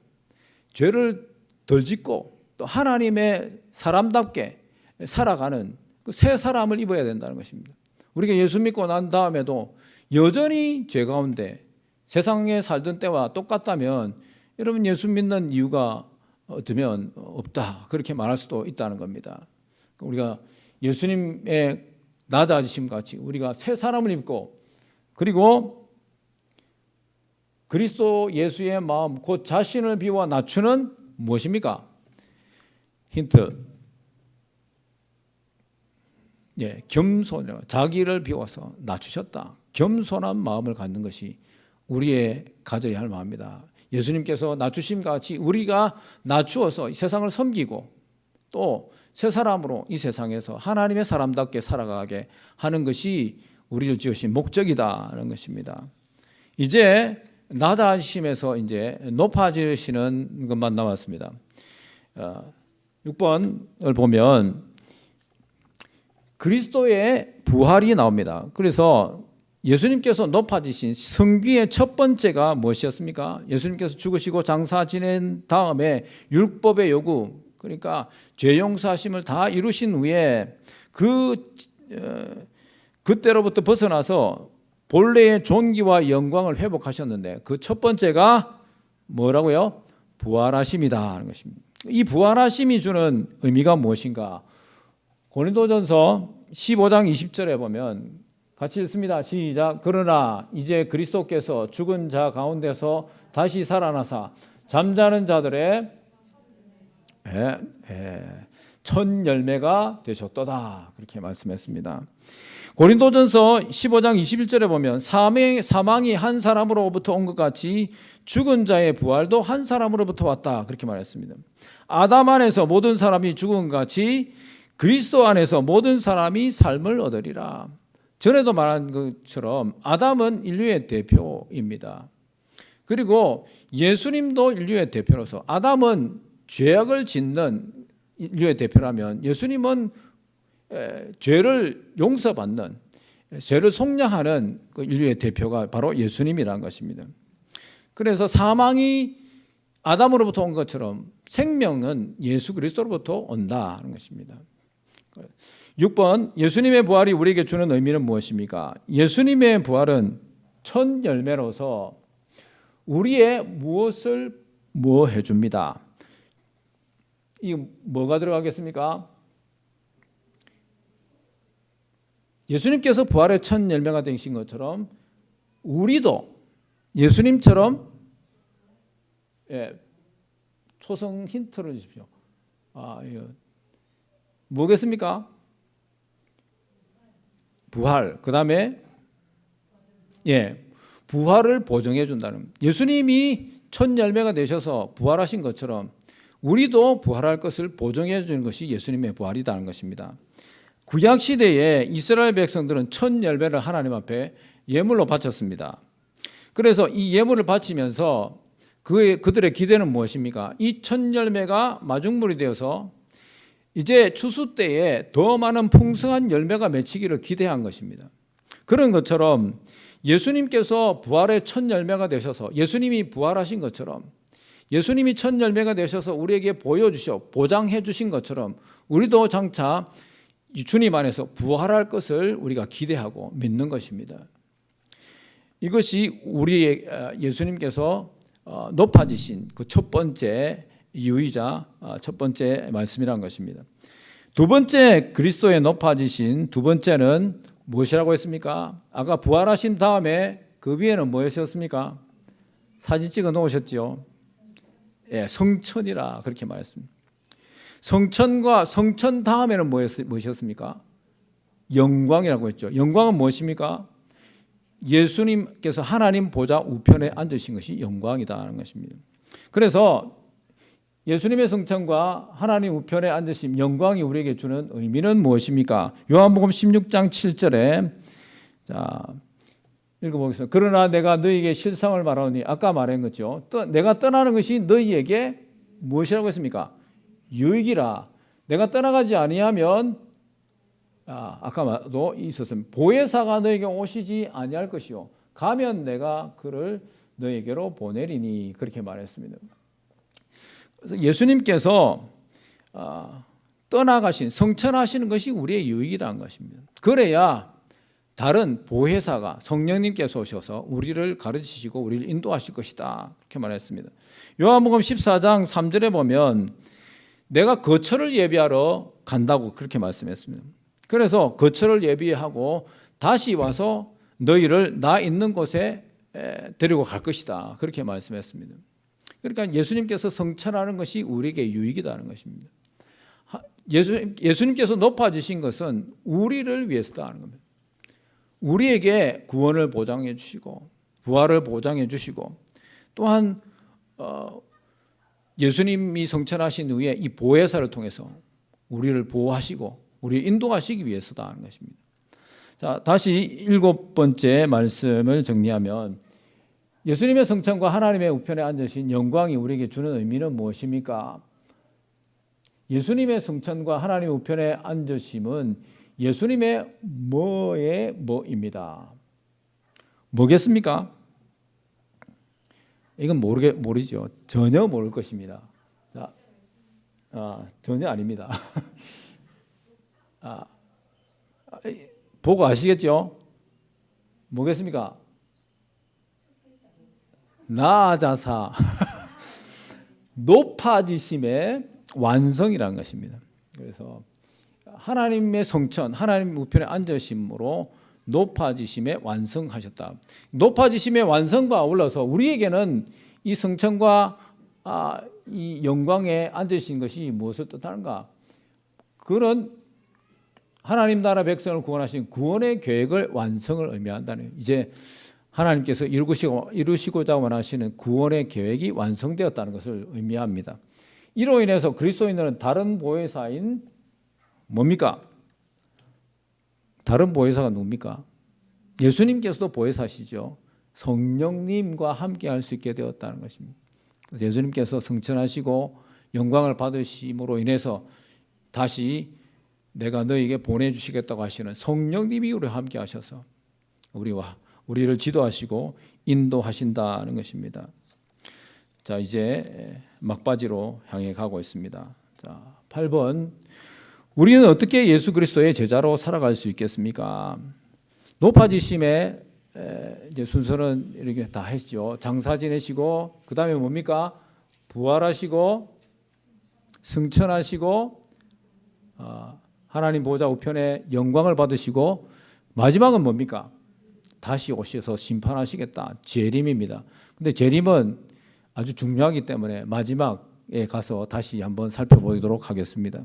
죄를 덜 짓고 또 하나님의 사람답게 살아가는 그 새 사람을 입어야 된다는 것입니다. 우리가 예수 믿고 난 다음에도 여전히 죄 가운데 세상에 살던 때와 똑같다면 여러분 예수 믿는 이유가 어쩌면 없다, 그렇게 말할 수도 있다는 겁니다. 우리가 예수님의 낮아지심 같이 우리가 새 사람을 입고, 그리고 그리스도 예수의 마음 곧 자신을 비워 낮추는 무엇입니까? 힌트. 겸손, 자기를 비워서 낮추셨다. 겸손한 마음을 갖는 것이 우리의 가져야 할 마음입니다. 예수님께서 낮추심과 같이 우리가 낮추어서 이 세상을 섬기고 또 새 사람으로 이 세상에서 하나님의 사람답게 살아가게 하는 것이 우리를 지으신 목적이다는 것입니다. 이제 낮아지심에서 이제 높아지시는 것만 남았습니다. 6번을 보면 그리스도의 부활이 나옵니다. 그래서 예수님께서 높아지신 성귀의 첫 번째가 무엇이었습니까? 예수님께서 죽으시고 장사 지낸 다음에 율법의 요구, 그러니까 죄 용서하심을 다 이루신 후에 그때로부터 벗어나서 본래의 존귀와 영광을 회복하셨는데, 그 첫 번째가 뭐라고요? 부활하심이다 하는 것입니다. 이 부활하심이 주는 의미가 무엇인가? 고린도전서 15장 20절에 보면 같이 읽습니다. 시작. 그러나 이제 그리스도께서 죽은 자 가운데서 다시 살아나사 잠자는 자들의 첫 열매가 되셨도다, 그렇게 말씀했습니다. 고린도전서 15장 21절에 보면 사망이 한 사람으로부터 온 것 같이 죽은 자의 부활도 한 사람으로부터 왔다, 그렇게 말했습니다. 아담 안에서 모든 사람이 죽은 것 같이 그리스도 안에서 모든 사람이 삶을 얻으리라. 전에도 말한 것처럼 아담은 인류의 대표입니다. 그리고 예수님도 인류의 대표로서, 아담은 죄악을 짓는 인류의 대표라면 예수님은 죄를 용서받는, 죄를 속량하는 그 인류의 대표가 바로 예수님이라는 것입니다. 그래서 사망이 아담으로부터 온 것처럼 생명은 예수 그리스도로부터 온다는 것입니다. 6번, 예수님의 부활이 우리에게 주는 의미는 무엇입니까? 예수님의 부활은 첫 열매로서 우리의 무엇을 뭐 해줍니다. 이 뭐가 들어가겠습니까? 예수님께서 부활의 첫 열매가 되신 것처럼 우리도 예수님처럼, 초성 힌트를 주십시오. 뭐겠습니까? 부활. 그 다음에 부활을 보증해 준다는, 예수님이 첫 열매가 되셔서 부활하신 것처럼 우리도 부활할 것을 보증해 주는 것이 예수님의 부활이라는 것입니다. 구약 시대에 이스라엘 백성들은 첫 열매를 하나님 앞에 예물로 바쳤습니다. 그래서 이 예물을 바치면서 그들의 기대는 무엇입니까? 이 첫 열매가 마중물이 되어서 이제 추수 때에 더 많은 풍성한 열매가 맺히기를 기대한 것입니다. 그런 것처럼 예수님께서 부활의 첫 열매가 되셔서, 예수님이 부활하신 것처럼, 예수님이 첫 열매가 되셔서 우리에게 보여주셔 보장해 주신 것처럼 우리도 장차 주님 안에서 부활할 것을 우리가 기대하고 믿는 것입니다. 이것이 우리 예수님께서 높아지신 그 첫 번째 이유이자 첫 번째 말씀이란 것입니다. 두 번째, 그리스도의 높아지신 두 번째는 무엇이라고 했습니까? 아까 부활하신 다음에 그 위에는 무엇이었습니까? 사진 찍어 놓으셨지요? 성천이라 그렇게 말했습니다. 성천과 성천 다음에는 무엇이었습니까? 영광이라고 했죠. 영광은 무엇입니까? 예수님께서 하나님 보좌 우편에 앉으신 것이 영광이다라는 것입니다. 그래서 예수님의 성천과 하나님 우편에 앉으신 영광이 우리에게 주는 의미는 무엇입니까? 요한복음 16장 7절에 자, 읽어보겠습니다. 그러나 내가 너희에게 실상을 말하오니, 아까 말한 거죠. 내가 떠나는 것이 너희에게 무엇이라고 했습니까? 유익이라. 내가 떠나가지 아니하면, 아까도 있었습니다. 보혜사가 너에게 오시지 아니할 것이요 가면 내가 그를 너에게로 보내리니, 그렇게 말했습니다. 그래서 예수님께서 떠나가신, 성천하시는 것이 우리의 유익이라는 것입니다. 그래야 다른 보혜사가, 성령님께서 오셔서 우리를 가르치시고 우리를 인도하실 것이다, 그렇게 말했습니다. 요한복음 14장 3절에 보면 내가 거처를 예비하러 간다고 그렇게 말씀했습니다. 그래서 거처를 예비하고 다시 와서 너희를 나 있는 곳에 데리고 갈 것이다, 그렇게 말씀했습니다. 그러니까 예수님께서 성천하는 것이 우리에게 유익이라는 것입니다. 예수님께서 높아지신 것은 우리를 위해서다는 겁니다. 우리에게 구원을 보장해 주시고 부활을 보장해 주시고, 또한 예수님이 성천하신 후에 이 보혜사를 통해서 우리를 보호하시고 우리를 인도하시기 위해서다는 것입니다. 자, 다시 7번째 말씀을 정리하면, 예수님의 성천과 하나님의 우편에 앉으신 영광이 우리에게 주는 의미는 무엇입니까? 예수님의 성천과 하나님의 우편에 앉으심은 예수님의 뭐입니다. 뭐겠습니까? 이건 모르죠. 전혀 모를 것입니다. 자, 전혀 아닙니다. 보고 아시겠죠? 뭐겠습니까? 나아자사 높아지심의 완성이라는 것입니다. 그래서 하나님의 성천, 하나님 우편에 앉으심으로 높아지심에 완성하셨다. 높아지심의 완성과 아울러서 우리에게는 이 성천과 이 영광에 앉으신 것이 무엇을 뜻하는가? 그는 하나님 나라 백성을 구원하신 구원의 계획을 완성을 의미한다는, 이제 하나님께서 이루시고자 원하시는 구원의 계획이 완성되었다는 것을 의미합니다. 이로 인해서 그리스도인들은 다른 보혜사인 뭡니까? 다른 보혜사가 누굽니까? 예수님께서도 보혜사시죠. 성령님과 함께 할 수 있게 되었다는 것입니다. 예수님께서 승천하시고 영광을 받으심으로 인해서 다시 내가 너에게 보내주시겠다고 하시는 성령님이 우리와 함께 하셔서 우리를 지도하시고 인도하신다는 것입니다. 자, 이제 막바지로 향해 가고 있습니다. 자, 8번. 우리는 어떻게 예수 그리스도의 제자로 살아갈 수 있겠습니까? 높아지심의 이제 순서는 이렇게 다 했죠. 장사 지내시고, 그 다음에 뭡니까? 부활하시고, 승천하시고, 하나님 보좌 우편에 영광을 받으시고, 마지막은 뭡니까? 다시 오셔서 심판하시겠다. 재림입니다. 근데 재림은 아주 중요하기 때문에 마지막에 가서 다시 한번 살펴보도록 하겠습니다.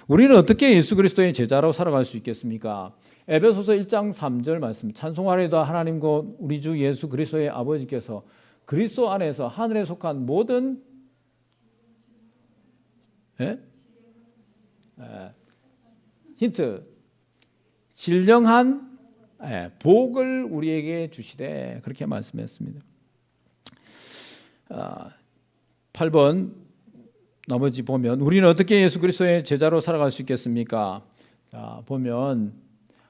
우리는 어떻게 예수 그리스도의 제자로 살아갈 수 있겠습니까? 에베소서 1장 3절 말씀. 찬송하리이다 하나님과 우리 주 예수 그리스도의 아버지께서 그리스도 안에서 하늘에 속한 모든 힌트, 신령한 복을 우리에게 주시되, 그렇게 말씀했습니다. 8번 나머지 보면 우리는 어떻게 예수 그리스도의 제자로 살아갈 수 있겠습니까? 자, 보면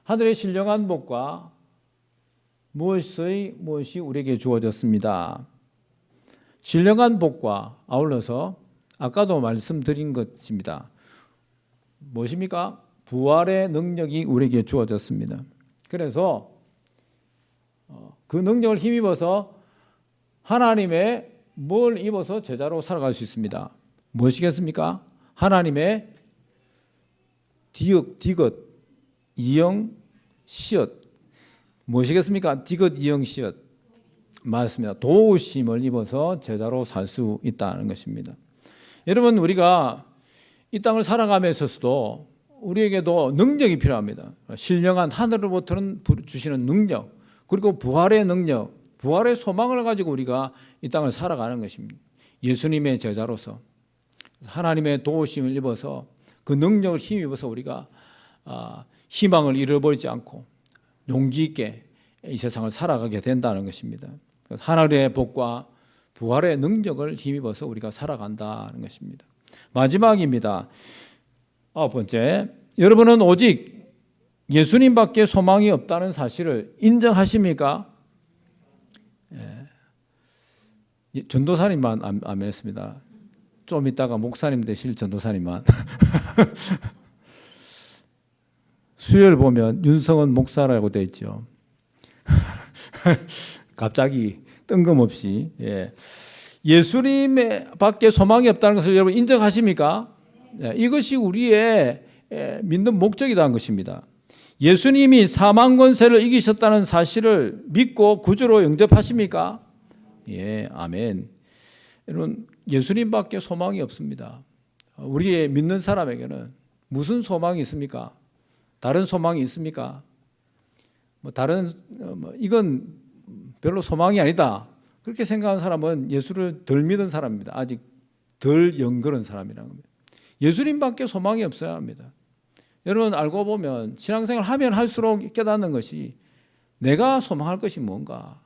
하늘의 신령한 복과 무엇이 우리에게 주어졌습니다. 신령한 복과 아울러서 아까도 말씀드린 것입니다. 무엇입니까? 부활의 능력이 우리에게 주어졌습니다. 그래서 그 능력을 힘입어서 하나님의 뭘 입어서 제자로 살아갈 수 있습니다. 무엇이겠습니까? 하나님의 디귿, 이영, 시엇. 무엇이겠습니까? 디귿, 이영, 시엇. 맞습니다. 도우심을 입어서 제자로 살 수 있다는 것입니다. 여러분, 우리가 이 땅을 살아가면서도 우리에게도 능력이 필요합니다. 신령한 하늘로부터는 주시는 능력, 그리고 부활의 능력, 부활의 소망을 가지고 우리가 이 땅을 살아가는 것입니다. 예수님의 제자로서 하나님의 도우심을 입어서 그 능력을 힘입어서 우리가 희망을 잃어버리지 않고 용기 있게 이 세상을 살아가게 된다는 것입니다. 하늘의 복과 부활의 능력을 힘입어서 우리가 살아간다는 것입니다. 마지막입니다. 9번째, 여러분은 오직 예수님밖에 소망이 없다는 사실을 인정하십니까? 전도사님만 아멘했습니다. 좀 이따가 목사님 되실 전도사님만. 수요일 보면 윤성은 목사라고 되어 있죠. 갑자기 뜬금없이. 예수님밖에 소망이 없다는 것을 여러분 인정하십니까? 이것이 우리의 믿는 목적이라는 것입니다. 예수님이 사망 권세를 이기셨다는 사실을 믿고 구주로 영접하십니까? 예, 아멘. 여러분, 예수님밖에 소망이 없습니다. 우리의 믿는 사람에게는 무슨 소망이 있습니까? 다른 소망이 있습니까? 이건 별로 소망이 아니다. 그렇게 생각하는 사람은 예수를 덜 믿은 사람입니다. 아직 덜 영걸은 사람이라는 겁니다. 예수님밖에 소망이 없어야 합니다. 여러분, 알고 보면 신앙생활 하면 할수록 깨닫는 것이 내가 소망할 것이 뭔가.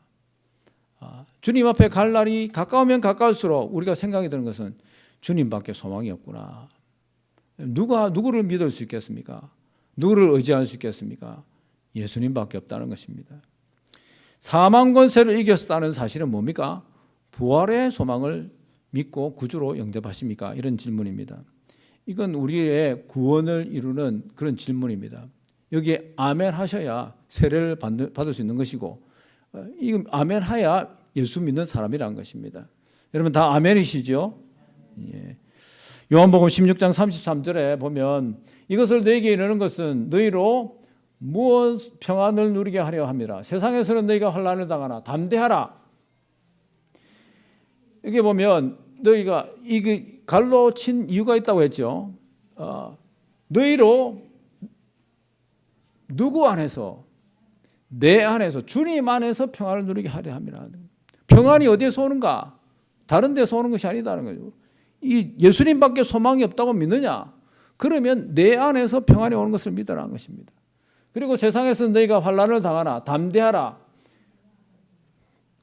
주님 앞에 갈 날이 가까우면 가까울수록 우리가 생각이 드는 것은 주님밖에 소망이 없구나. 누구를 믿을 수 있겠습니까? 누구를 의지할 수 있겠습니까? 예수님밖에 없다는 것입니다. 사망 권세를 이겼다는 사실은 뭡니까? 부활의 소망을 믿고 구주로 영접하십니까? 이런 질문입니다. 이건 우리의 구원을 이루는 그런 질문입니다. 여기에 아멘 하셔야 세례를 받을 수 있는 것이고, 이 아멘 하야 예수 믿는 사람이라는 것입니다. 여러분 다 아멘이시죠? 예. 요한복음 16장 33절에 보면 이것을 너희에게 이르는 것은 너희로 무엇 평안을 누리게 하려 함이라. 세상에서는 너희가 환난을 당하나 담대하라. 여기 보면 너희가 이 갈로 친 이유가 있다고 했죠. 너희로 누구 안에서, 내 안에서, 주님 안에서 평안을 누리게 하려 함이라. 평안이 어디에서 오는가? 다른 데서 오는 것이 아니다는 거죠. 이 예수님밖에 소망이 없다고 믿느냐? 그러면 내 안에서 평안이 오는 것을 믿으라는 것입니다. 그리고 세상에서 너희가 환난을 당하나 담대하라.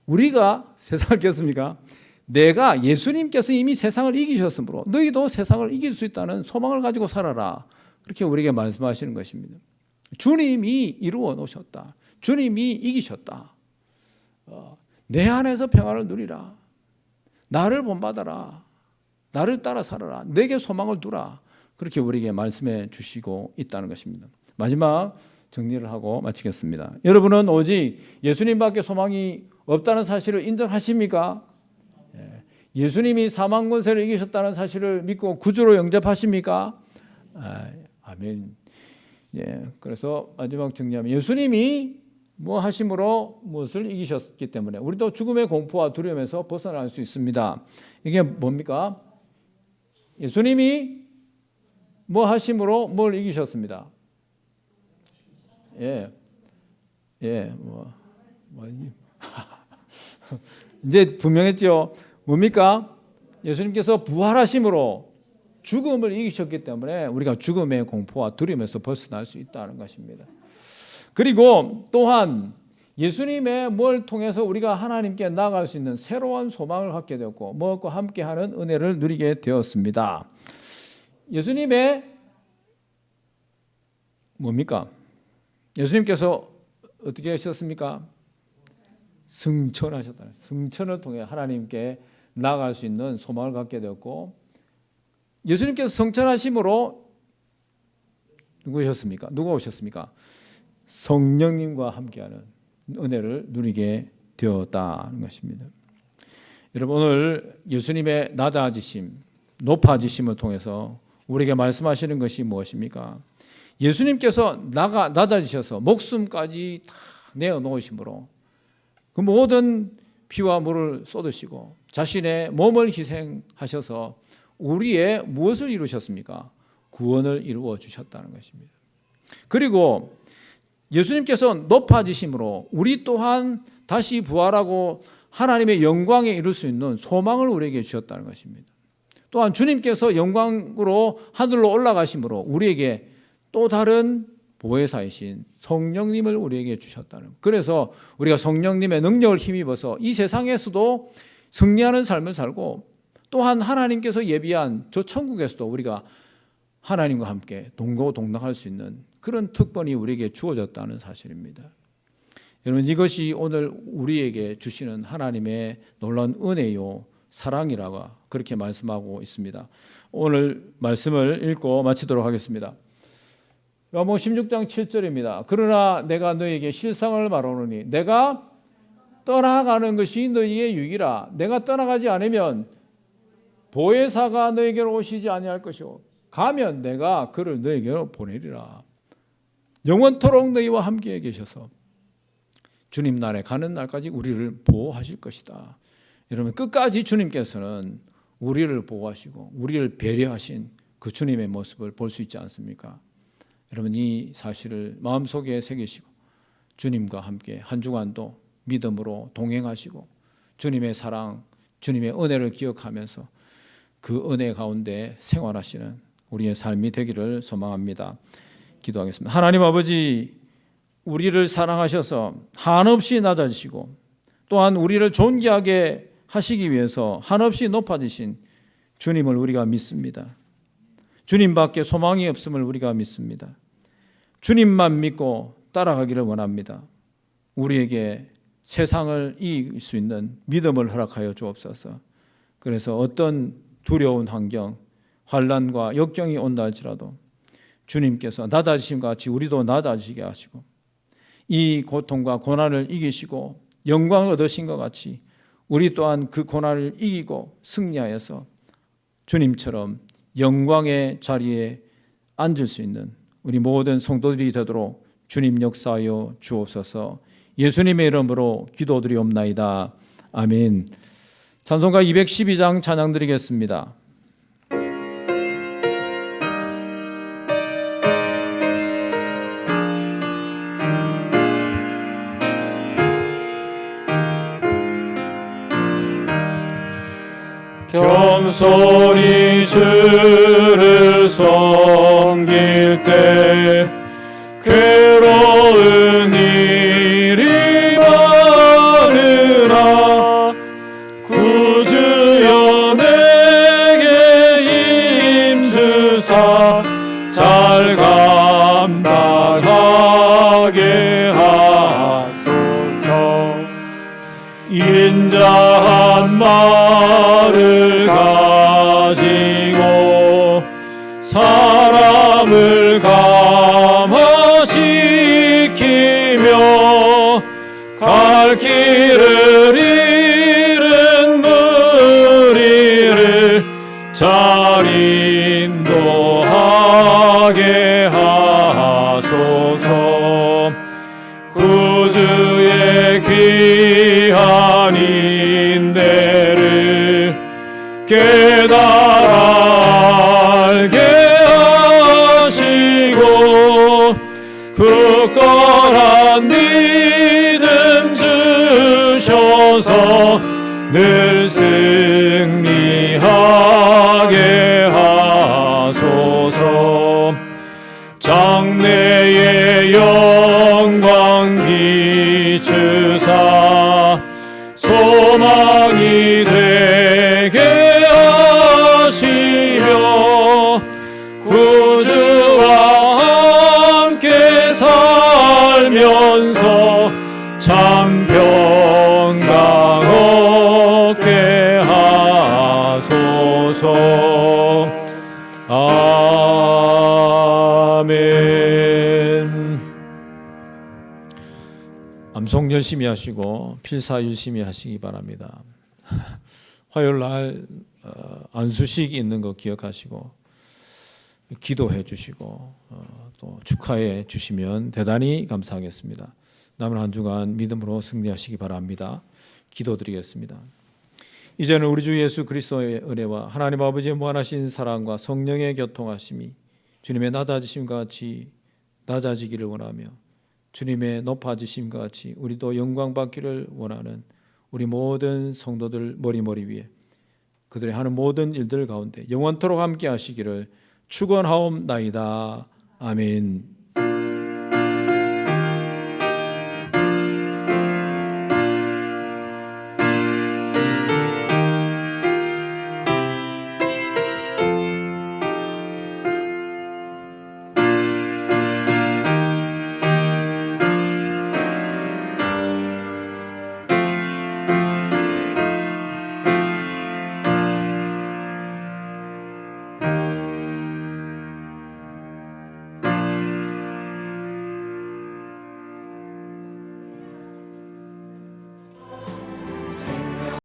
우리가 세상을 이겼습니까? 내가 예수님께서 이미 세상을 이기셨으므로 너희도 세상을 이길 수 있다는 소망을 가지고 살아라. 그렇게 우리에게 말씀하시는 것입니다. 주님이 이루어 놓으셨다. 주님이 이기셨다. 내 안에서 평안을 누리라. 나를 본받아라. 나를 따라 살아라. 내게 소망을 두라. 그렇게 우리에게 말씀해 주시고 있다는 것입니다. 마지막 정리를 하고 마치겠습니다. 여러분은 오직 예수님밖에 소망이 없다는 사실을 인정하십니까? 예수님이 사망 권세를 이기셨다는 사실을 믿고 구주로 영접하십니까? 아멘. 예, 그래서 마지막 정리하면 예수님이 뭐 하심으로 무엇을 이기셨기 때문에 우리도 죽음의 공포와 두려움에서 벗어날 수 있습니다. 이게 뭡니까? 예수님이 뭐 하심으로 뭘 이기셨습니다. 이제 분명했죠. 뭡니까? 예수님께서 부활하심으로 죽음을 이기셨기 때문에 우리가 죽음의 공포와 두려움에서 벗어날 수 있다는 것입니다. 그리고 또한 예수님의 뭘 통해서 우리가 하나님께 나아갈 수 있는 새로운 소망을 갖게 되었고 무엇과 함께하는 은혜를 누리게 되었습니다. 예수님의 뭡니까? 예수님께서 어떻게 하셨습니까? 승천하셨다. 승천을 통해 하나님께 나아갈 수 있는 소망을 갖게 되었고 예수님께서 승천하심으로 누가 오셨습니까? 성령님과 함께하는 은혜를 누리게 되었다는 것입니다. 여러분 오늘 예수님의 낮아지심, 높아지심을 통해서 우리에게 말씀하시는 것이 무엇입니까? 예수님께서 낮아지셔서 목숨까지 다 내어놓으심으로 그 모든 피와 물을 쏟으시고 자신의 몸을 희생하셔서 우리의 무엇을 이루셨습니까? 구원을 이루어 주셨다는 것입니다. 그리고 예수님께서 높아지심으로 우리 또한 다시 부활하고 하나님의 영광에 이룰 수 있는 소망을 우리에게 주셨다는 것입니다. 또한 주님께서 영광으로 하늘로 올라가심으로 우리에게 또 다른 보혜사이신 성령님을 우리에게 주셨다는 것. 그래서 우리가 성령님의 능력을 힘입어서 이 세상에서도 승리하는 삶을 살고 또한 하나님께서 예비한 저 천국에서도 우리가 하나님과 함께 동고동락할 수 있는 그런 특권이 우리에게 주어졌다는 사실입니다. 여러분 이것이 오늘 우리에게 주시는 하나님의 놀라운 은혜요 사랑이라고 그렇게 말씀하고 있습니다. 오늘 말씀을 읽고 마치도록 하겠습니다. 요한복음 16장 7절입니다. 그러나 내가 너에게 실상을 말하노니 내가 떠나가는 것이 너희의 유익이라. 내가 떠나가지 않으면 보혜사가 너에게로 오시지 아니할 것이요 가면 내가 그를 너에게로 보내리라. 영원토록 너희와 함께 계셔서 주님 날에 가는 날까지 우리를 보호하실 것이다. 여러분 끝까지 주님께서는 우리를 보호하시고 우리를 배려하신 그 주님의 모습을 볼 수 있지 않습니까? 여러분 이 사실을 마음속에 새기시고 주님과 함께 한 주간도 믿음으로 동행하시고 주님의 사랑, 주님의 은혜를 기억하면서 그 은혜 가운데 생활하시는 우리의 삶이 되기를 소망합니다. 기도하겠습니다. 하나님 아버지 우리를 사랑하셔서 한없이 낮아지시고 또한 우리를 존귀하게 하시기 위해서 한없이 높아지신 주님을 우리가 믿습니다. 주님밖에 소망이 없음을 우리가 믿습니다. 주님만 믿고 따라가기를 원합니다. 우리에게 세상을 이길 수 있는 믿음을 허락하여 주옵소서. 그래서 어떤 두려운 환경, 환난과 역경이 온다 할지라도 주님께서 낮아지심과 같이 우리도 낮아지게 하시고 이 고통과 고난을 이기시고 영광을 얻으신 것 같이 우리 또한 그 고난을 이기고 승리하여서 주님처럼 영광의 자리에 앉을 수 있는 우리 모든 성도들이 되도록 주님 역사하여 주옵소서. 예수님의 이름으로 기도드리옵나이다. 아멘. 찬송가 212장 찬양 드리겠습니다. 겸손히 주를 서 괴로운 일이 많으나 구주여 내게 힘주사 잘 감당하게 하소서. 인자한 말을 가지고 사람을 감화시키며 갈 길을 잃은 무리를 잘 인도하게 하소서. 구주의 귀한 인대를 깨달아 알게 하시고 굳건한 믿음 주셔서 늘 승리하게 하소서. 장래의 영광 비추사 소망이 되게 하시며 구주와 함께 살면서 참 평강 얻게 하소서. 아멘. 암송 열심히 하시고 필사 열심히 하시기 바랍니다. 화요일 날 안수식 있는 거 기억하시고 기도해 주시고 또 축하해 주시면 대단히 감사하겠습니다. 남은 한 주간 믿음으로 승리하시기 바랍니다. 기도드리겠습니다. 이제는 우리 주 예수 그리스도의 은혜와 하나님 아버지의 무한하신 사랑과 성령의 교통하심이 주님의 낮아지심과 같이 낮아지기를 원하며 주님의 높아지심과 같이 우리도 영광 받기를 원하는 우리 모든 성도들 머리 위에 그들의 하는 모든 일들 가운데 영원토록 함께 하시기를 축원하옵나이다. 아멘. 새